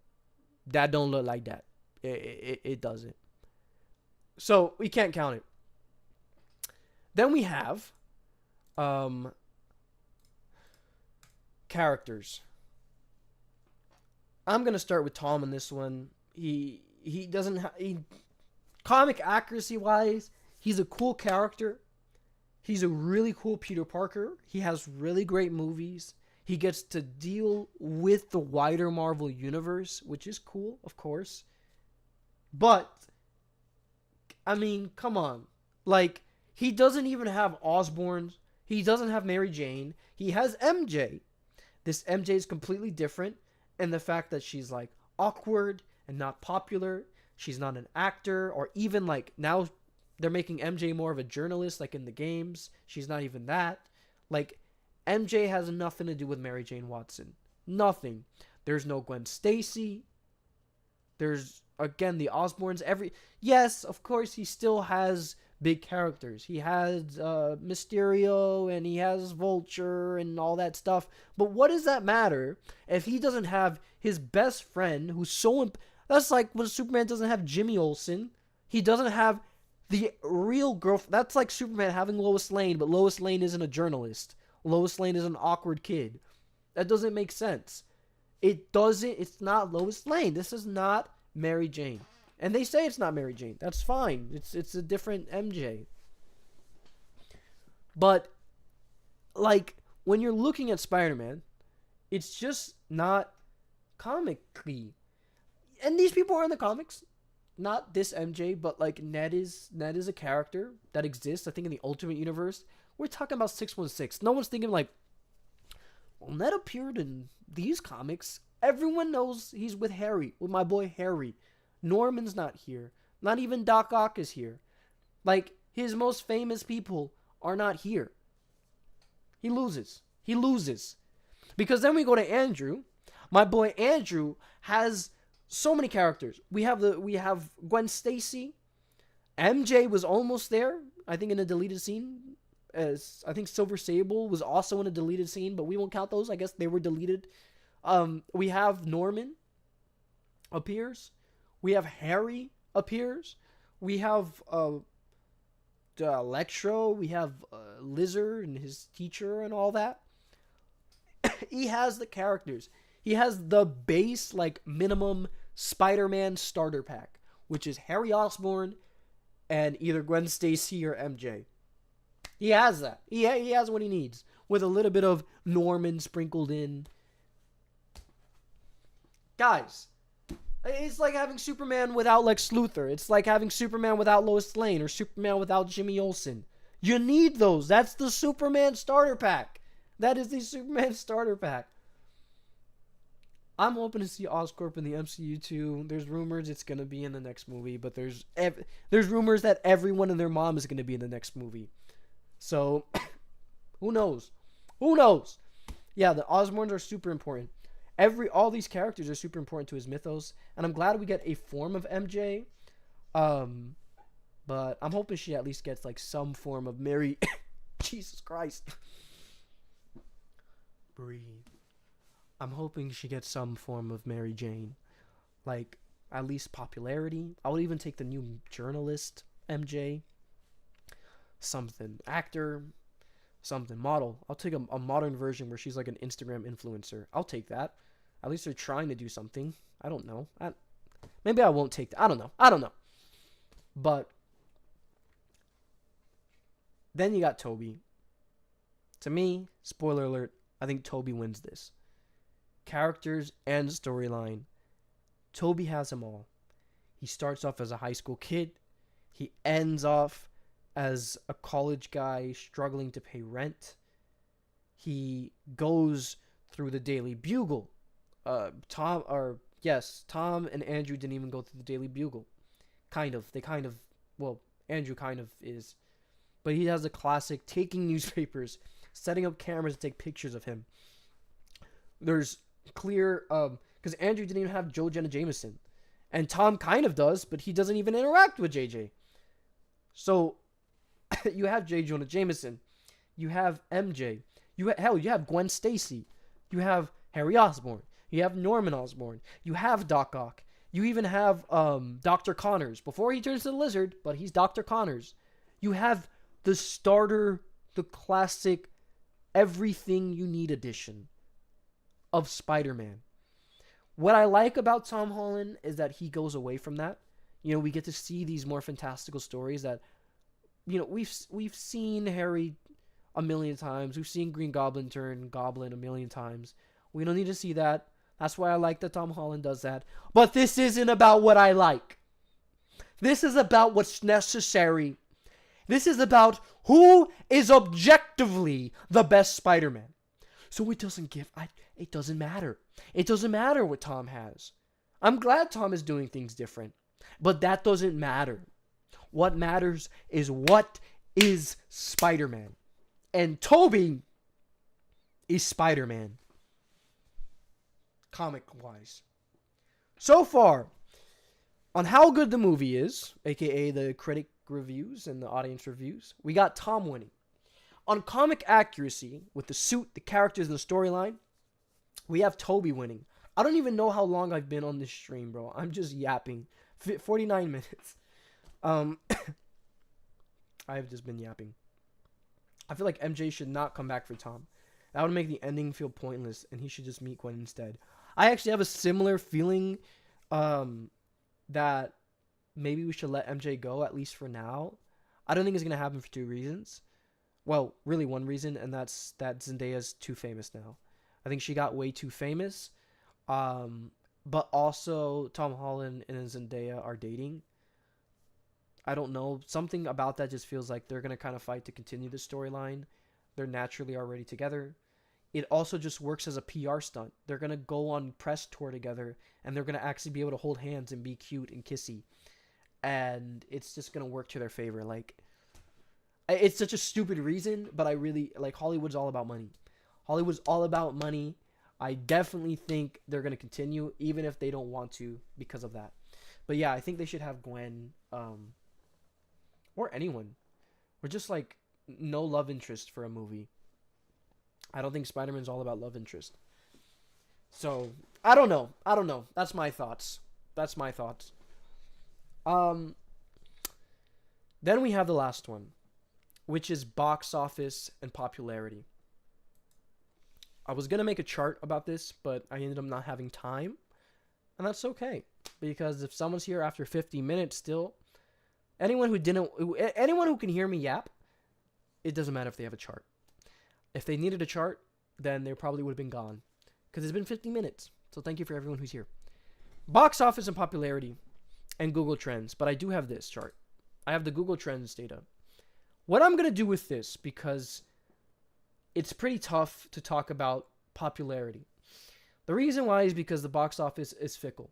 that don't look like that. It doesn't. So we can't count it. Then we have characters. I'm gonna start with Tom on this one. He doesn't have comic accuracy wise. He's a cool character. He's a really cool Peter Parker. He has really great movies. He gets to deal with the wider Marvel universe, which is cool, of course. But, I mean, come on. Like, he doesn't even have Osborn. He doesn't have Mary Jane. He has MJ. This MJ is completely different. And the fact that she's, like, awkward and not popular. She's not an actor. Or even, like, now they're making MJ more of a journalist, like in the games. She's not even that. Like, MJ has nothing to do with Mary Jane Watson. Nothing. There's no Gwen Stacy. There's, again, the Osborns. Yes, of course, he still has big characters. He has Mysterio, and he has Vulture, and all that stuff. But what does that matter if he doesn't have his best friend, who's so... That's like when Superman doesn't have Jimmy Olsen. He doesn't have the real girlfriend. That's like Superman having Lois Lane, but Lois Lane isn't a journalist. Lois Lane is an awkward kid. That doesn't make sense. It's not Lois Lane. This is not Mary Jane. And they say it's not Mary Jane. That's fine. It's a different MJ. But, like, when you're looking at Spider-Man, it's just not comically. And these people are in the comics. Not this MJ, but, like, Ned is a character that exists, I think, in the Ultimate Universe. We're talking about 616. No one's thinking, like, well, Ned appeared in these comics. Everyone knows he's with Harry, with my boy Harry. Norman's not here. Not even Doc Ock is here. Like, his most famous people are not here. He loses. Because then we go to Andrew. My boy Andrew has so many characters. We have Gwen Stacy. MJ was almost there, I think, in a deleted scene. As I think Silver Sable was also in a deleted scene, but we won't count those. I guess they were deleted. We have Norman appears. We have Harry appears. We have Electro. We have Lizard and his teacher and all that. He has the characters. He has the base, like, minimum Spider-Man starter pack, which is Harry Osborn and either Gwen Stacy or MJ. He has that. He has what he needs, with a little bit of Norman sprinkled in. Guys, it's like having Superman without Lex Luthor. It's like having Superman without Lois Lane or Superman without Jimmy Olsen. You need those. That's the Superman starter pack. That is the Superman starter pack. I'm hoping to see Oscorp in the MCU too. There's rumors it's going to be in the next movie, but there's rumors that everyone and their mom is going to be in the next movie. So, who knows? Who knows? Yeah, the Osborns are super important. All these characters are super important to his mythos, and I'm glad we get a form of MJ. But I'm hoping she at least gets like some form of Mary. Jesus Christ. Breathe. I'm hoping she gets some form of Mary Jane, like at least popularity. I would even take the new journalist MJ. Something actor, something model. I'll take a modern version where she's like an Instagram influencer. I'll take that. At least they're trying to do something. I don't know. Maybe I won't take that. I don't know. But then you got Toby. To me, spoiler alert, I think Toby wins this. Characters and storyline. Toby has them all. He starts off as a high school kid. He ends off as a college guy struggling to pay rent. He goes through the Daily Bugle. Tom and Andrew didn't even go through the Daily Bugle. Andrew kind of is. But he has a classic taking newspapers, setting up cameras to take pictures of him. There's clear, because Andrew didn't even have Joe Jenna Jameson. And Tom kind of does, but he doesn't even interact with JJ. So, you have J. Jonah Jameson. You have MJ. You have Gwen Stacy. You have Harry Osborn. You have Norman Osborn. You have Doc Ock. You even have Dr. Connors. Before he turns to the Lizard, but he's Dr. Connors. You have the starter, the classic, everything you need edition of Spider-Man. What I like about Tom Holland is that he goes away from that. You know, we get to see these more fantastical stories that, you know, we've seen Harry a million times. We've seen Green Goblin turn Goblin a million times. We don't need to see that. That's why I like that Tom Holland does that. But this isn't about what I like. This is about what's necessary. This is about who is objectively the best Spider-Man. So it doesn't matter. It doesn't matter what Tom has. I'm glad Tom is doing things different. But that doesn't matter. What matters is what is Spider-Man. And Toby is Spider-Man. Comic-wise. So far, on how good the movie is, aka the critic reviews and the audience reviews, we got Tom winning. On comic accuracy, with the suit, the characters, and the storyline, we have Toby winning. I don't even know how long I've been on this stream, bro. I'm just yapping. 49 minutes. I have just been yapping. I feel like MJ should not come back for Tom. That would make the ending feel pointless, and he should just meet Gwen instead. I actually have a similar feeling that maybe we should let MJ go, at least for now. I don't think it's going to happen for two reasons. Well, really one reason, and that's that Zendaya's too famous now. I think she got way too famous. But also, Tom Holland and Zendaya are dating. I don't know. Something about that just feels like they're going to kind of fight to continue the storyline. They're naturally already together. It also just works as a PR stunt. They're going to go on press tour together, and they're going to actually be able to hold hands and be cute and kissy. And it's just going to work to their favor. Like, it's such a stupid reason, but I really, like, Hollywood's all about money. Hollywood's all about money. I definitely think they're going to continue, even if they don't want to because of that. But yeah, I think they should have Gwen or anyone. We're just like no love interest for a movie. I don't think Spider-Man's all about love interest. So, I don't know. That's my thoughts. Then we have the last one, which is box office and popularity. I was going to make a chart about this, but I ended up not having time. And that's okay. Because if someone's here after 50 minutes still, anyone who can hear me yap, it doesn't matter if they have a chart. If they needed a chart, then they probably would have been gone. Because it's been 50 minutes. So thank you for everyone who's here. Box office and popularity and Google Trends. But I do have this chart. I have the Google Trends data. What I'm going to do with this, because it's pretty tough to talk about popularity. The reason why is because the box office is fickle.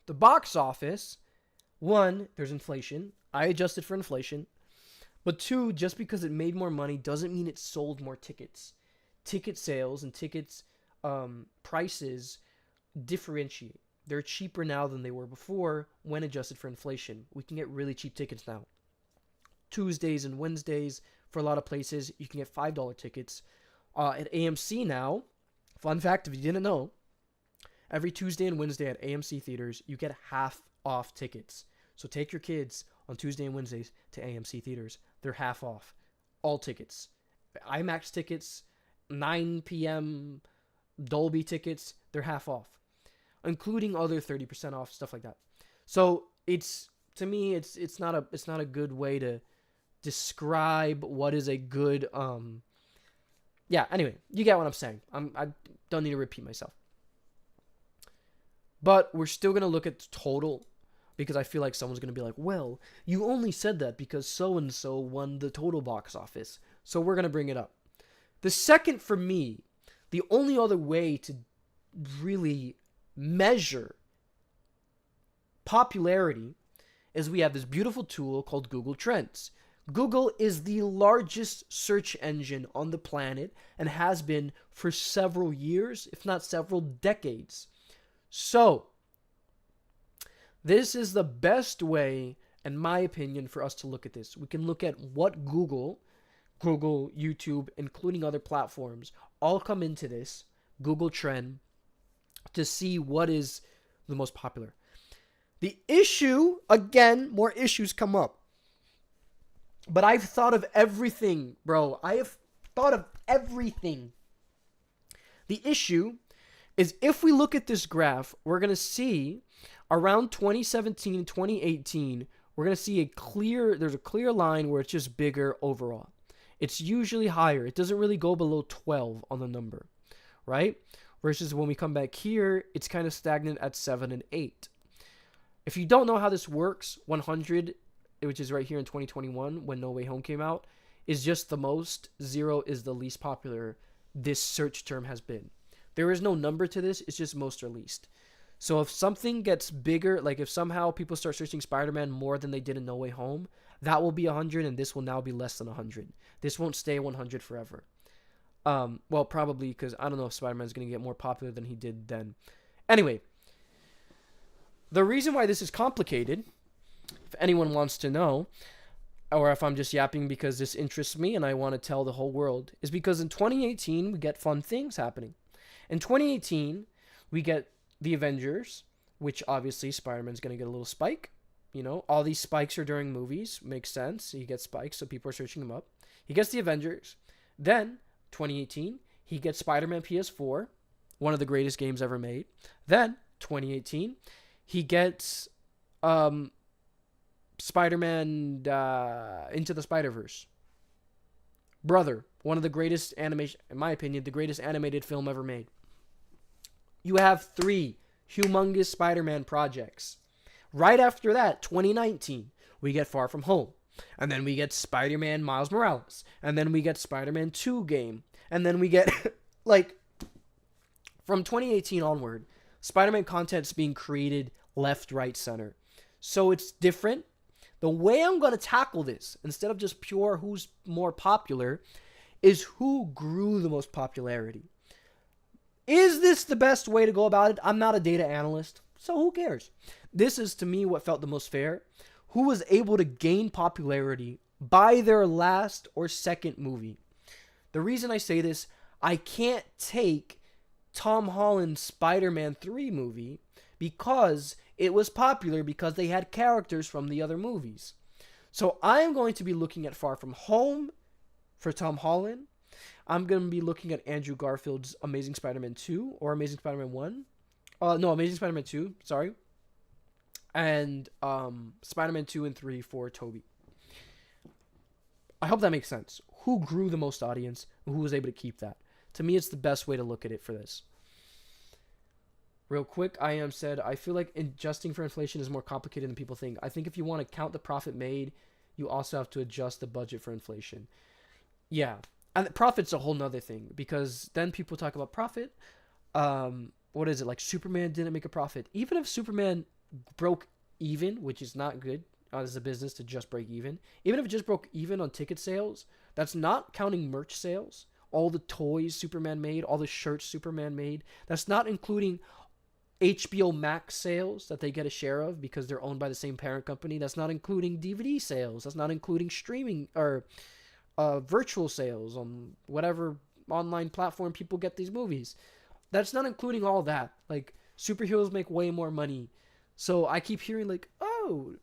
The box office, one, there's inflation. I adjusted for inflation. But two, just because it made more money doesn't mean it sold more tickets. Ticket sales and tickets prices differentiate. They're cheaper now than they were before when adjusted for inflation. We can get really cheap tickets now. Tuesdays and Wednesdays, for a lot of places, you can get $5 tickets. At AMC now, fun fact if you didn't know, every Tuesday and Wednesday at AMC theaters, you get half off tickets. So take your kids on Tuesday and Wednesdays to AMC theaters. They're half off. All tickets. IMAX tickets, 9 p.m. Dolby tickets, they're half off. Including other 30% off, stuff like that. So it's, to me, it's not a good way to describe what is a good anyway, you get what I'm saying. I don't need to repeat myself. But we're still going to look at the total, because I feel like someone's going to be like, well, you only said that because so-and-so won the total box office. So we're going to bring it up. The second, for me, the only other way to really measure popularity is we have this beautiful tool called Google Trends. Google is the largest search engine on the planet and has been for several years, if not several decades. So, this is the best way, in my opinion, for us to look at this. We can look at what Google, YouTube, including other platforms, all come into this Google Trend to see what is the most popular. The issue, again, more issues come up. But I've thought of everything, bro. I have thought of everything. The issue is if we look at this graph, we're going to see around 2017, 2018, we're going to see there's a clear line where it's just bigger overall. It's usually higher. It doesn't really go below 12 on the number, right? Versus when we come back here, it's kind of stagnant at 7 and 8. If you don't know how this works, 100, which is right here in 2021 when No Way Home came out, is just the most. 0 is the least popular this search term has been. There is no number to this. It's just most or least. So if something gets bigger, like if somehow people start searching Spider-Man more than they did in No Way Home, that will be 100 and this will now be less than 100. This won't stay 100 forever. Well, probably because I don't know if Spider-Man is going to get more popular than he did then. Anyway, the reason why this is complicated, if anyone wants to know, or if I'm just yapping because this interests me and I want to tell the whole world, is because in 2018, we get fun things happening. In 2018, we get the Avengers, which obviously Spider-Man's going to get a little spike. You know, all these spikes are during movies. Makes sense. He gets spikes, so people are searching him up. He gets the Avengers. Then, 2018, he gets Spider-Man PS4, one of the greatest games ever made. Then, 2018, he gets Spider-Man Into the Spider-Verse. Brother, one of the greatest animation, in my opinion, the greatest animated film ever made. You have 3 humongous Spider-Man projects. Right after that, 2019, we get Far From Home. And then we get Spider-Man Miles Morales. And then we get Spider-Man 2 game. And then we get, from 2018 onward, Spider-Man content's being created left, right, center. So it's different. The way I'm going to tackle this, instead of just pure who's more popular, is who grew the most popularity. Is this the best way to go about it? I'm not a data analyst, so who cares? This is, to me, what felt the most fair. who was able to gain popularity by their last or second movie. The reason I say this, I can't take Tom Holland's Spider-Man 3 movie because it was popular because they had characters from the other movies. So I am going to be looking at Far From Home for Tom Holland. I'm going to be looking at Andrew Garfield's Amazing Spider-Man 2 or Amazing Spider-Man 1. Amazing Spider-Man 2, sorry. And Spider-Man 2 and 3 for Tobey. I hope that makes sense. Who grew the most audience and who was able to keep that? To me, it's the best way to look at it for this. Real quick, I am said, I feel like adjusting for inflation is more complicated than people think. I think if you want to count the profit made, you also have to adjust the budget for inflation. Yeah. And profit's a whole nother thing because then people talk about profit. What is it? Like Superman didn't make a profit. Even if Superman broke even, which is not good as a business to just break even. Even if it just broke even on ticket sales, that's not counting merch sales. All the toys Superman made, all the shirts Superman made. That's not including HBO Max sales that they get a share of because they're owned by the same parent company. That's not including DVD sales. That's not including streaming or virtual sales on whatever online platform people get these movies. That's not including all that. Like, superheroes make way more money. So I keep hearing like, oh,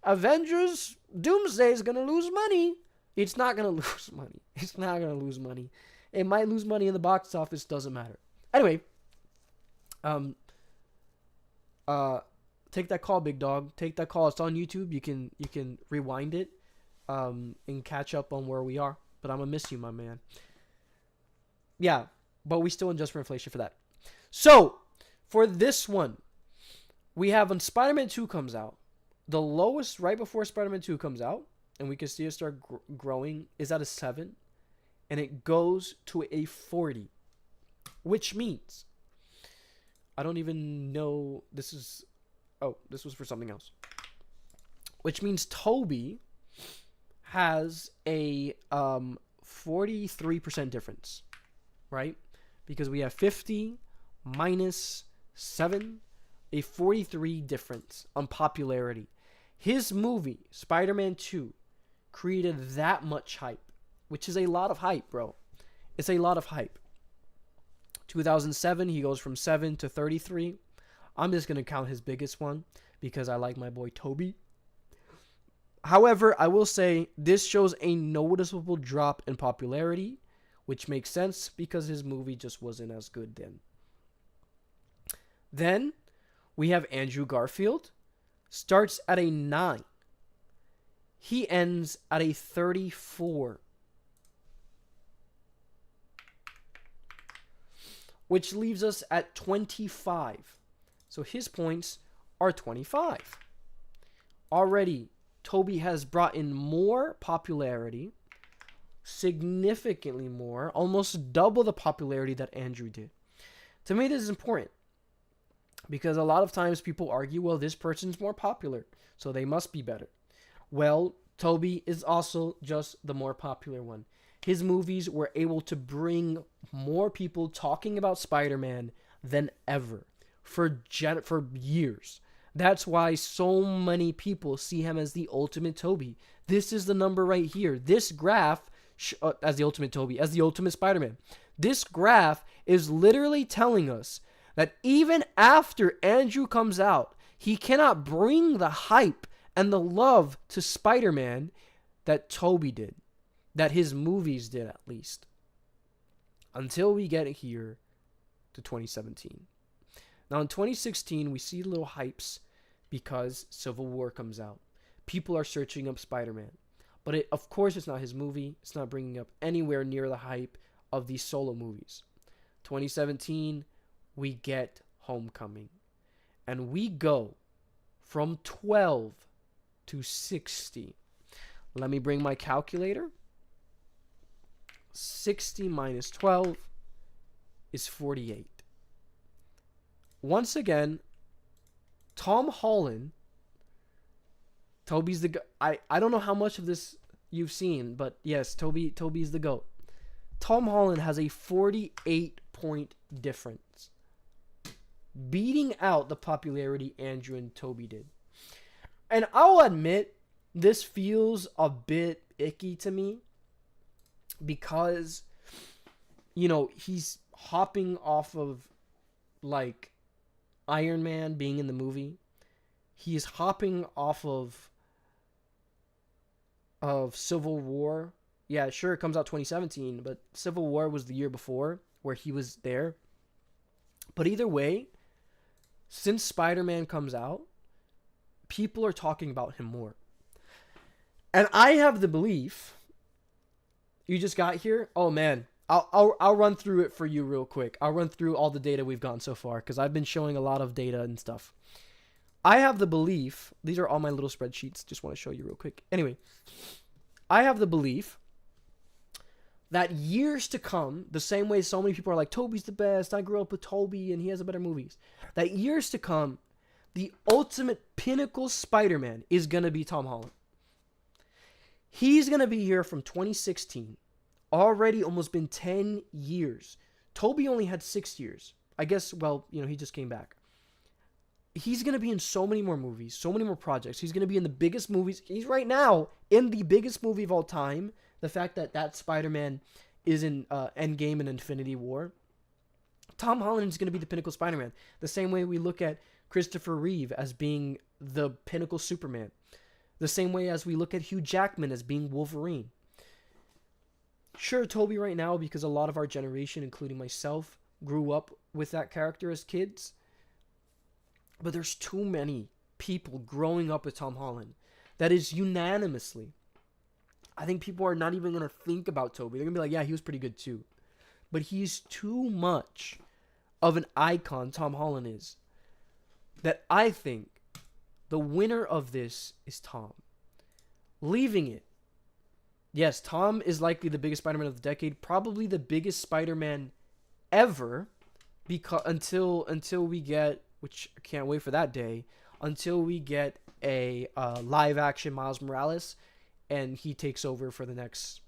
Avengers Doomsday is going to lose money. It's not going to lose money. It's not going to lose money. It might lose money in the box office. Doesn't matter. Anyway, take that call, big dog. Take that call. It's on YouTube. You can rewind it, and catch up on where we are. But I'm gonna miss you, my man. Yeah, but we still adjust for inflation for that. So for this one, we have when Spider-Man 2 comes out, the lowest right before Spider-Man 2 comes out, and we can see it start growing, is at a 7, and it goes to a 40, which means I don't even know. This was for something else. Which means Tobey has a 43% difference, right? Because we have 50 minus 7, a 43 difference on popularity. His movie, Spider-Man 2, created that much hype, which is a lot of hype, bro. It's a lot of hype. 2007, he goes from 7 to 33. I'm just going to count his biggest one because I like my boy Tobey. However, I will say this shows a noticeable drop in popularity, which makes sense because his movie just wasn't as good then. Then we have Andrew Garfield. Starts at a 9. He ends at a 34. Which leaves us at 25. So his points are 25. Already, Tobey has brought in more popularity, significantly more, almost double the popularity that Andrew did. To me, this is important because a lot of times people argue, well, this person's more popular, so they must be better. Well, Tobey is also just the more popular one. His movies were able to bring more people talking about Spider-Man than ever for years. That's why so many people see him as the ultimate Tobey. This is the number right here. This graph, as the ultimate Tobey, as the ultimate Spider-Man. This graph is literally telling us that even after Andrew comes out, he cannot bring the hype and the love to Spider-Man that Tobey did. That his movies did, at least. Until we get here to 2017. Now, in 2016, we see little hypes because Civil War comes out. People are searching up Spider-Man. But of course, it's not his movie. It's not bringing up anywhere near the hype of these solo movies. 2017, we get Homecoming. And we go from 12 to 60. Let me bring my calculator. 60 minus 12 is 48. Once again, Tom Holland, Tobey's the guy. I don't know how much of this you've seen, but yes, Tobey's the GOAT. Tom Holland has a 48-point difference, beating out the popularity Andrew and Tobey did. And I'll admit, this feels a bit icky to me because, you know, he's hopping off of, like, Iron Man being in the movie. He's hopping off of Civil War. Yeah, sure, it comes out 2017, but Civil War was the year before where he was there. But either way, since Spider-Man comes out, people are talking about him more. And I have the belief, you just got here? Oh man, I'll run through it for you real quick. I'll run through all the data we've gotten so far because I've been showing a lot of data and stuff. I have the belief, these are all my little spreadsheets, just want to show you real quick. Anyway, I have the belief that years to come, the same way so many people are like, Tobey's the best, I grew up with Tobey and he has better movies. That years to come, the ultimate pinnacle Spider-Man is going to be Tom Holland. He's going to be here from 2016. Already almost been 10 years. Tobey only had 6 years. I guess, well, you know, he just came back. He's going to be in so many more movies, so many more projects. He's going to be in the biggest movies. He's right now in the biggest movie of all time. The fact that that Spider-Man is in Endgame and Infinity War. Tom Holland is going to be the pinnacle Spider-Man. The same way we look at Christopher Reeve as being the pinnacle Superman. The same way as we look at Hugh Jackman as being Wolverine. Sure, Tobey right now, because a lot of our generation, including myself, grew up with that character as kids. But there's too many people growing up with Tom Holland that is unanimously, I think people are not even going to think about Tobey. They're going to be like, yeah, he was pretty good too. But he's too much of an icon, Tom Holland is, that I think the winner of this is Tom. Leaving it, yes, Tom is likely the biggest Spider-Man of the decade, probably the biggest Spider-Man ever, because until we get, which I can't wait for that day, until we get a live action Miles Morales and he takes over for the next,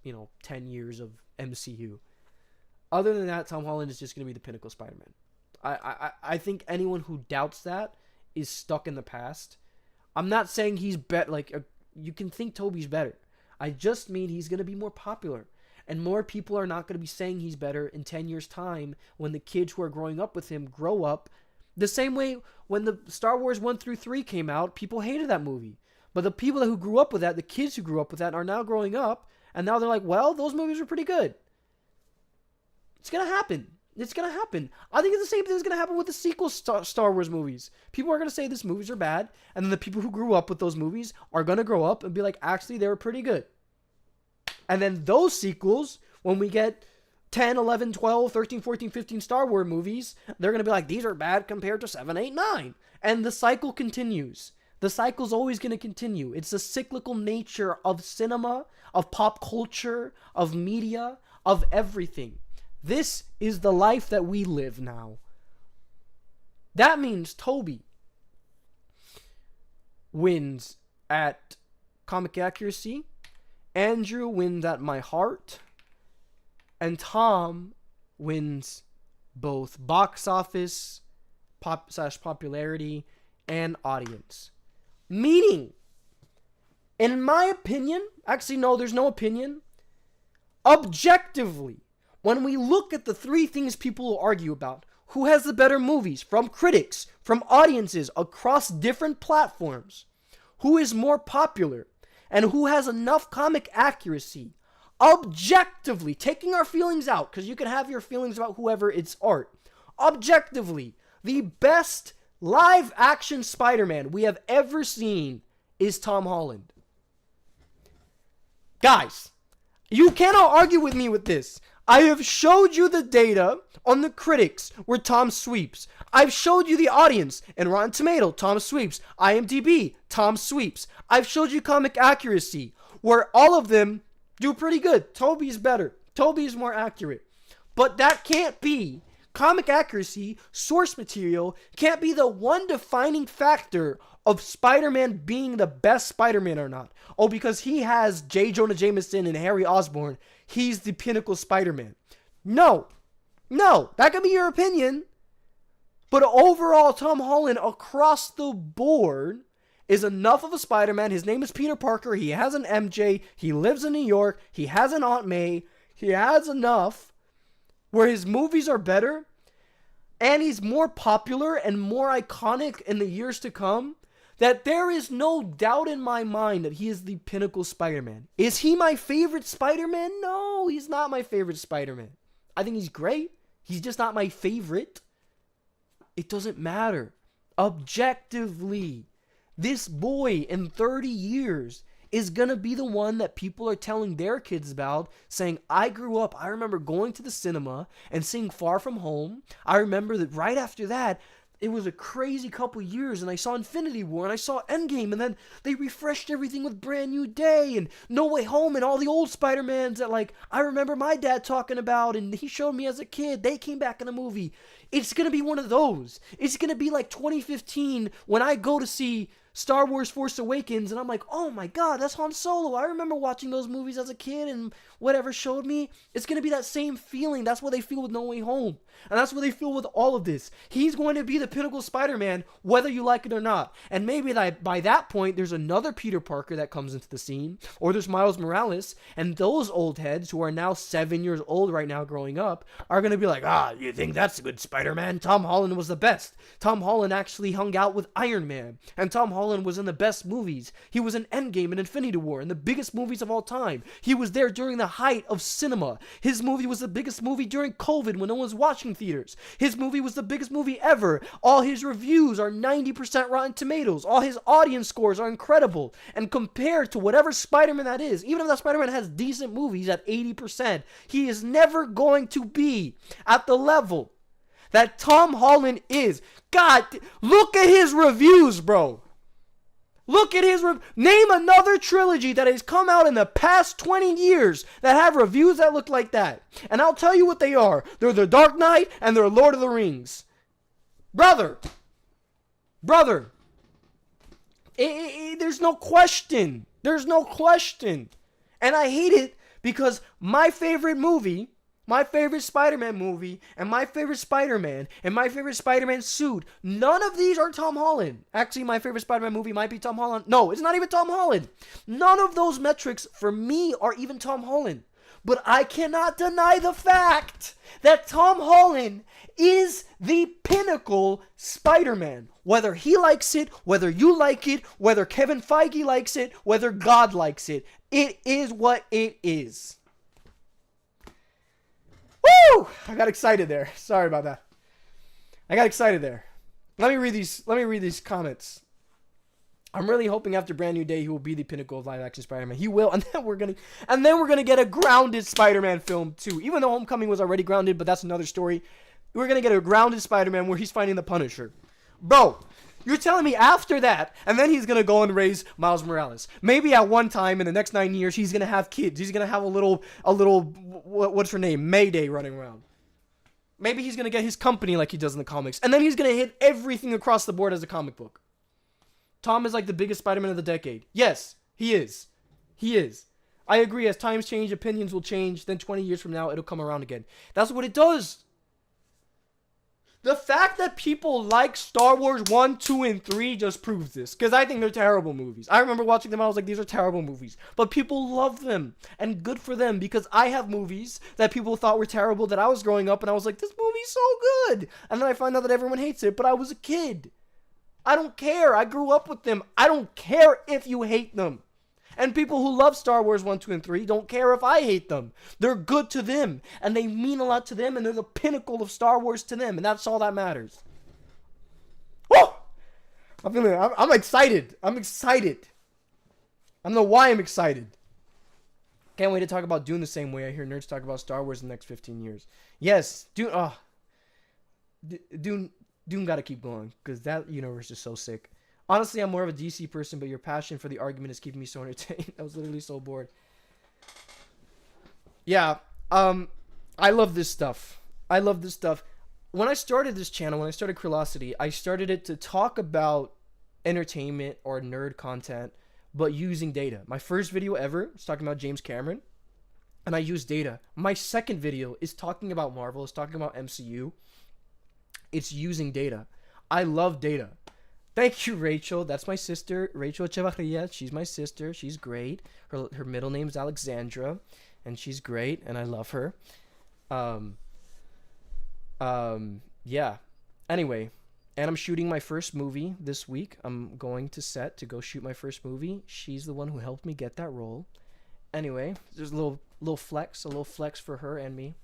10 years of MCU. Other than that, Tom Holland is just going to be the pinnacle Spider-Man. I think anyone who doubts that is stuck in the past. I'm not saying he's better. You can think Tobey's better. I just mean he's going to be more popular. And more people are not going to be saying he's better in 10 years' time when the kids who are growing up with him grow up. The same way when the Star Wars 1 through 3 came out, people hated that movie. But the people who grew up with that, the kids who grew up with that, are now growing up. And now they're like, well, those movies were pretty good. It's going to happen. It's going to happen. I think it's the same thing that's going to happen with the sequel Star Wars movies. People are going to say these movies are bad. And then the people who grew up with those movies are going to grow up and be like, actually, they were pretty good. And then those sequels, when we get 10, 11, 12, 13, 14, 15 Star Wars movies, they're going to be like, these are bad compared to 7, 8, 9. And the cycle continues. The cycle's always going to continue. It's the cyclical nature of cinema, of pop culture, of media, of everything. This is the life that we live now. That means Tobey wins at comic accuracy, Andrew wins at my heart, and Tom wins both box office, popularity, and audience. Meaning, in my opinion, actually no, there's no opinion, objectively, when we look at the three things people will argue about, who has the better movies from critics, from audiences across different platforms, who is more popular, and who has enough comic accuracy, objectively, taking our feelings out, because you can have your feelings about whoever, it's art. Objectively, the best live action Spider-Man we have ever seen is Tom Holland. Guys, you cannot argue with me with this. I have showed you the data on the critics where Tom sweeps. I've showed you the audience and Rotten Tomato, Tom sweeps. IMDb, Tom sweeps. I've showed you comic accuracy where all of them do pretty good. Tobey's better. Tobey's more accurate. But that can't be. Comic accuracy, source material, can't be the one defining factor of Spider-Man being the best Spider-Man or not. Oh, because he has J. Jonah Jameson and Harry Osborn, he's the pinnacle Spider-Man. No, that could be your opinion. But overall, Tom Holland across the board, is enough of a Spider-Man. His name is Peter Parker. He has an MJ. He lives in New York. He has an Aunt May. He has enough where his movies are better and he's more popular and more iconic in the years to come, that there is no doubt in my mind that he is the pinnacle Spider-Man. Is he my favorite Spider-Man? No, he's not my favorite Spider-Man. I think he's great. He's just not my favorite. It doesn't matter. Objectively, this boy in 30 years is going to be the one that people are telling their kids about, saying, I grew up, I remember going to the cinema and seeing Far From Home. I remember that right after that, it was a crazy couple years, and I saw Infinity War, and I saw Endgame, and then they refreshed everything with Brand New Day, and No Way Home, and all the old Spider-Mans that, like, I remember my dad talking about, and he showed me as a kid. They came back in the movie. It's going to be one of those. It's going to be like 2015 when I go to see Star Wars Force Awakens, and I'm like, oh my god, that's Han Solo. I remember watching those movies as a kid, and whatever showed me. It's going to be that same feeling. That's what they feel with No Way Home. And that's what they feel with all of this. He's going to be the pinnacle Spider-Man, whether you like it or not. And maybe that by that point, there's another Peter Parker that comes into the scene, or there's Miles Morales, and those old heads who are now 7 years old right now growing up are going to be like, you think that's a good Spider-Man? Tom Holland was the best. Tom Holland actually hung out with Iron Man, and Tom Holland was in the best movies. He was in Endgame and Infinity War, and the biggest movies of all time. He was there during the height of cinema. His movie was the biggest movie during COVID when no one was watching theaters. His movie was the biggest movie ever. All his reviews are 90% Rotten Tomatoes. All his audience scores are incredible. And compared to whatever Spider-Man that is, even if that Spider-Man has decent movies at 80%, he is never going to be at the level that Tom Holland is. God, look at his reviews, bro. Look at his name another trilogy that has come out in the past 20 years that have reviews that look like that. And I'll tell you what they are. They're The Dark Knight and they're Lord of the Rings. Brother. There's no question. There's no question. And I hate it because my favorite movie, my favorite Spider-Man movie, and my favorite Spider-Man, and my favorite Spider-Man suit, none of these are Tom Holland. Actually, my favorite Spider-Man movie might be Tom Holland. No, it's not even Tom Holland. None of those metrics, for me, are even Tom Holland. But I cannot deny the fact that Tom Holland is the pinnacle Spider-Man. Whether he likes it, whether you like it, whether Kevin Feige likes it, whether God likes it, it is what it is. Woo! I got excited there. Sorry about that. I got excited there. Let me read these comments. I'm really hoping after Brand New Day he will be the pinnacle of live action Spider-Man. He will, and then we're gonna get a grounded Spider-Man film too. Even though Homecoming was already grounded, but that's another story. We're gonna get a grounded Spider-Man where he's fighting the Punisher. Bro, you're telling me after that, and then he's going to go and raise Miles Morales. Maybe at one time in the next 9 years, he's going to have kids. He's going to have a little, what's her name? Mayday running around. Maybe he's going to get his company like he does in the comics. And then he's going to hit everything across the board as a comic book. Tom is like the biggest Spider-Man of the decade. Yes, he is. He is. I agree. As times change, opinions will change. Then 20 years from now, it'll come around again. That's what it does. The fact that people like Star Wars 1, 2, and 3 just proves this. Because I think they're terrible movies. I remember watching them and I was like, these are terrible movies. But people love them. And good for them. Because I have movies that people thought were terrible that I was growing up. And I was like, this movie's so good. And then I find out that everyone hates it. But I was a kid. I don't care. I grew up with them. I don't care if you hate them. And people who love Star Wars 1, 2, and 3 don't care if I hate them. They're good to them. And they mean a lot to them. And they're the pinnacle of Star Wars to them. And that's all that matters. Woo! I'm excited. I'm excited. I don't know why I'm excited. Can't wait to talk about Dune the same way I hear nerds talk about Star Wars in the next 15 years. Yes, Dune. Dune got to keep going. Because that universe is so sick. Honestly, I'm more of a DC person, but your passion for the argument is keeping me so entertained. I was literally so bored. Yeah, I love this stuff. When I started this channel, when I started Curiosity, I started it to talk about entertainment or nerd content, but using data. My first video ever was talking about James Cameron, and I used data. My second video is talking about Marvel. It's talking about MCU. It's using data. I love data. Thank you, Rachel. That's my sister, Rachel Echevarria. She's my sister. She's great. Her middle name's Alexandra, and she's great, and I love her. Um, yeah. Anyway, and I'm shooting my first movie this week. I'm going to set to go shoot my first movie. She's the one who helped me get that role. Anyway, there's a little flex for her and me.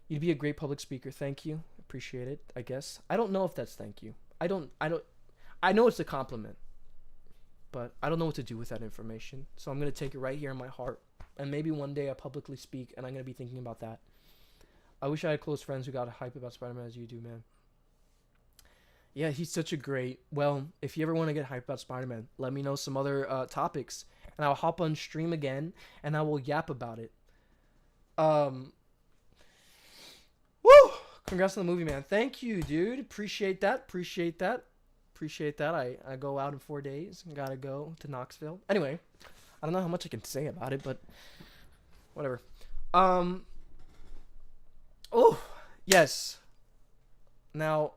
You'd be a great public speaker. Thank you. Appreciate it. I guess. I don't know if that's thank you. I know it's a compliment, but I don't know what to do with that information. So I'm going to take it right here in my heart. And maybe one day I publicly speak, and I'm going to be thinking about that. I wish I had close friends who got hype about Spider-Man as you do, man. Yeah, he's such a great... Well, if you ever want to get hyped about Spider-Man, let me know some other topics, and I'll hop on stream again, and I will yap about it. Woo! Congrats on the movie, man. Thank you, dude. Appreciate that. I go out in 4 days. Gotta go to Knoxville. Anyway, I don't know how much I can say about it, but whatever. Oh, yes. Now,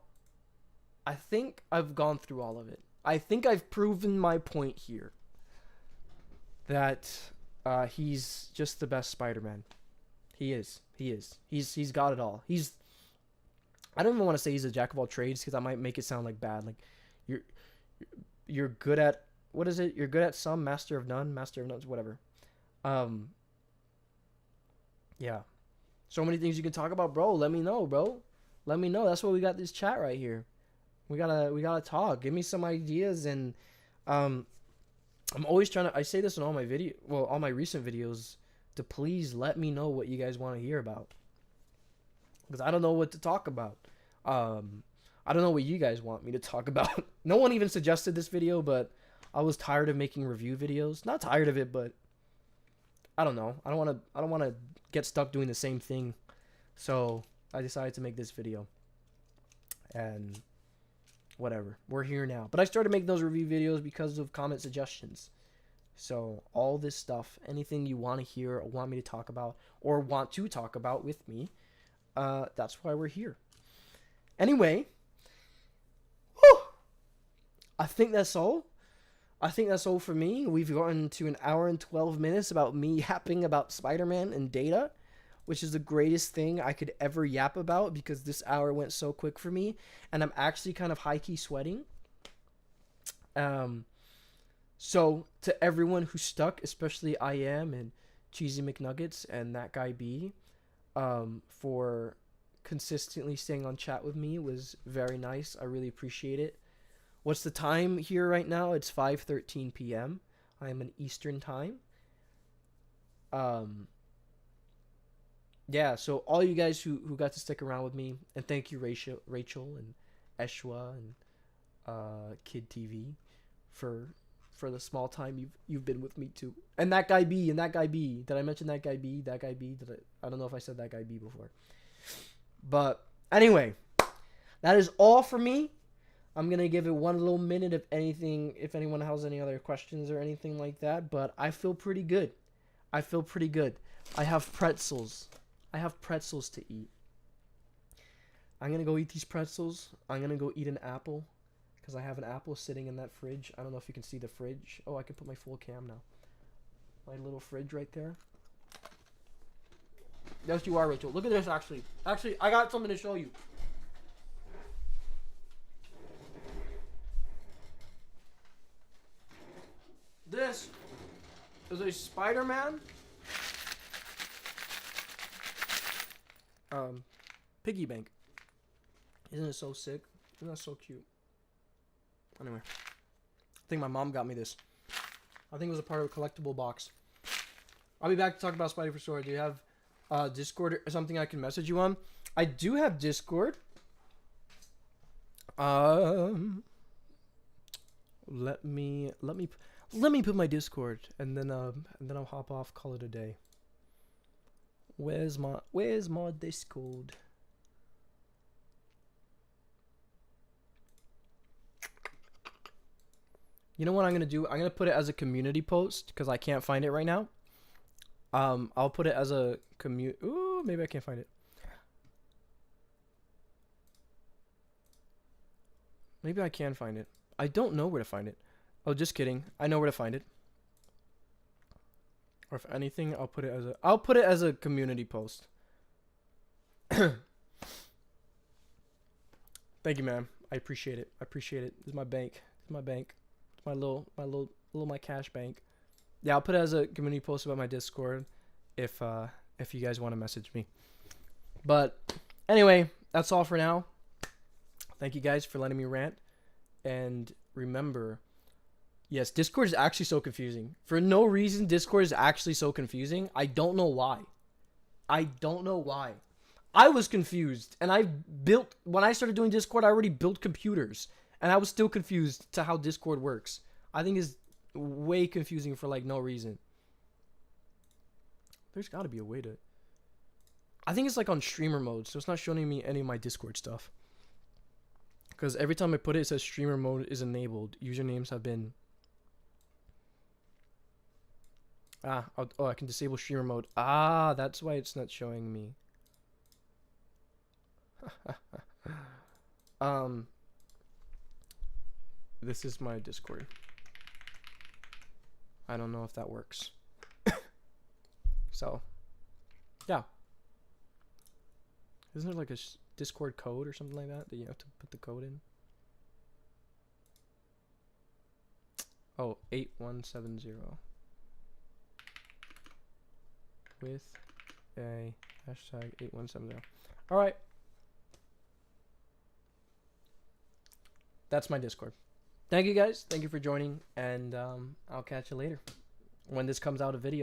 I think I've gone through all of it. I think I've proven my point here. That he's just the best Spider-Man. He is. He's got it all. I don't even want to say he's a jack of all trades because that might make it sound like bad. Like you're good at, what is it? You're good at some, master of none, whatever. Yeah. So many things you can talk about, bro. Let me know, bro. Let me know. That's why we got this chat right here. We gotta talk. Give me some ideas, and I'm always trying to, I say this in all my all my recent videos, to please let me know what you guys want to hear about. Because I don't know what to talk about. I don't know what you guys want me to talk about. No one even suggested this video, but I was tired of making review videos. Not tired of it, but I don't know. I don't want to get stuck doing the same thing. So I decided to make this video. And whatever. We're here now. But I started making those review videos because of comment suggestions. So all this stuff, anything you want to hear or want me to talk about or want to talk about with me, that's why we're here. Anyway, whew, I think that's all. I think that's all for me. We've gotten to 1 hour and 12 minutes about me yapping about Spider-Man and Data, which is the greatest thing I could ever yap about because this hour went so quick for me, and I'm actually kind of high-key sweating. So to everyone who stuck, especially I Am and Cheesy McNuggets and that guy B, for consistently staying on chat with me, was very nice. I really appreciate it. What's the time here right now? It's 5:13 p.m. I am in Eastern time. Yeah, so all you guys who got to stick around with me, and thank you Rachel and Eshwa and Kid TV for the small time you've been with me too. And that guy B. Did I mention that guy B? I don't know if I said that guy B before. But anyway, that is all for me. I'm going to give it one little minute if anyone has any other questions or anything like that. But I feel pretty good. I have pretzels. To eat. I'm going to go eat these pretzels. I'm going to go eat an apple because I have an apple sitting in that fridge. I don't know if you can see the fridge. Oh, I can put my full cam now. My little fridge right there. Yes, you are, Rachel. Look at this, actually. Actually, I got something to show you. This is a Spider-Man piggy bank. Isn't it so sick? Isn't that so cute? Anyway, I think my mom got me this. I think it was a part of a collectible box. I'll be back to talk about Spidey for Sure. Do you have Discord or something I can message you on? I do have Discord. Let me put my Discord, and then I'll hop off, call it a day. Where's my Discord? You know what I'm gonna do? I'm gonna put it as a community post because I can't find it right now. I'll put it as a Ooh, maybe I can't find it. Maybe I can find it. I don't know where to find it. Oh, just kidding. I know where to find it. Or if anything, I'll put it as a community post. Thank you, man. I appreciate it. I appreciate it. This is my bank. This is my bank. It's my cash bank. Yeah, I'll put it as a community post about my Discord if you guys want to message me. But anyway, that's all for now. Thank you guys for letting me rant. And remember, yes, Discord is actually so confusing. For no reason, Discord is actually so confusing. I don't know why. I don't know why. I was confused, and when I started doing Discord, I already built computers, and I was still confused to how Discord works. I think it's way confusing for like no reason. There's got to be a way to. I think it's like on streamer mode, so it's not showing me any of my Discord stuff. Because every time I put it, it says streamer mode is enabled. Usernames have been. I can disable streamer mode. That's why it's not showing me. This is my Discord. I don't know if that works. So, yeah. Isn't there like a Discord code or something like that you have to put the code in? Oh, 8170. With a hashtag 8170. All right. That's my Discord. Thank you guys. Thank you for joining, and I'll catch you later when this comes out a video.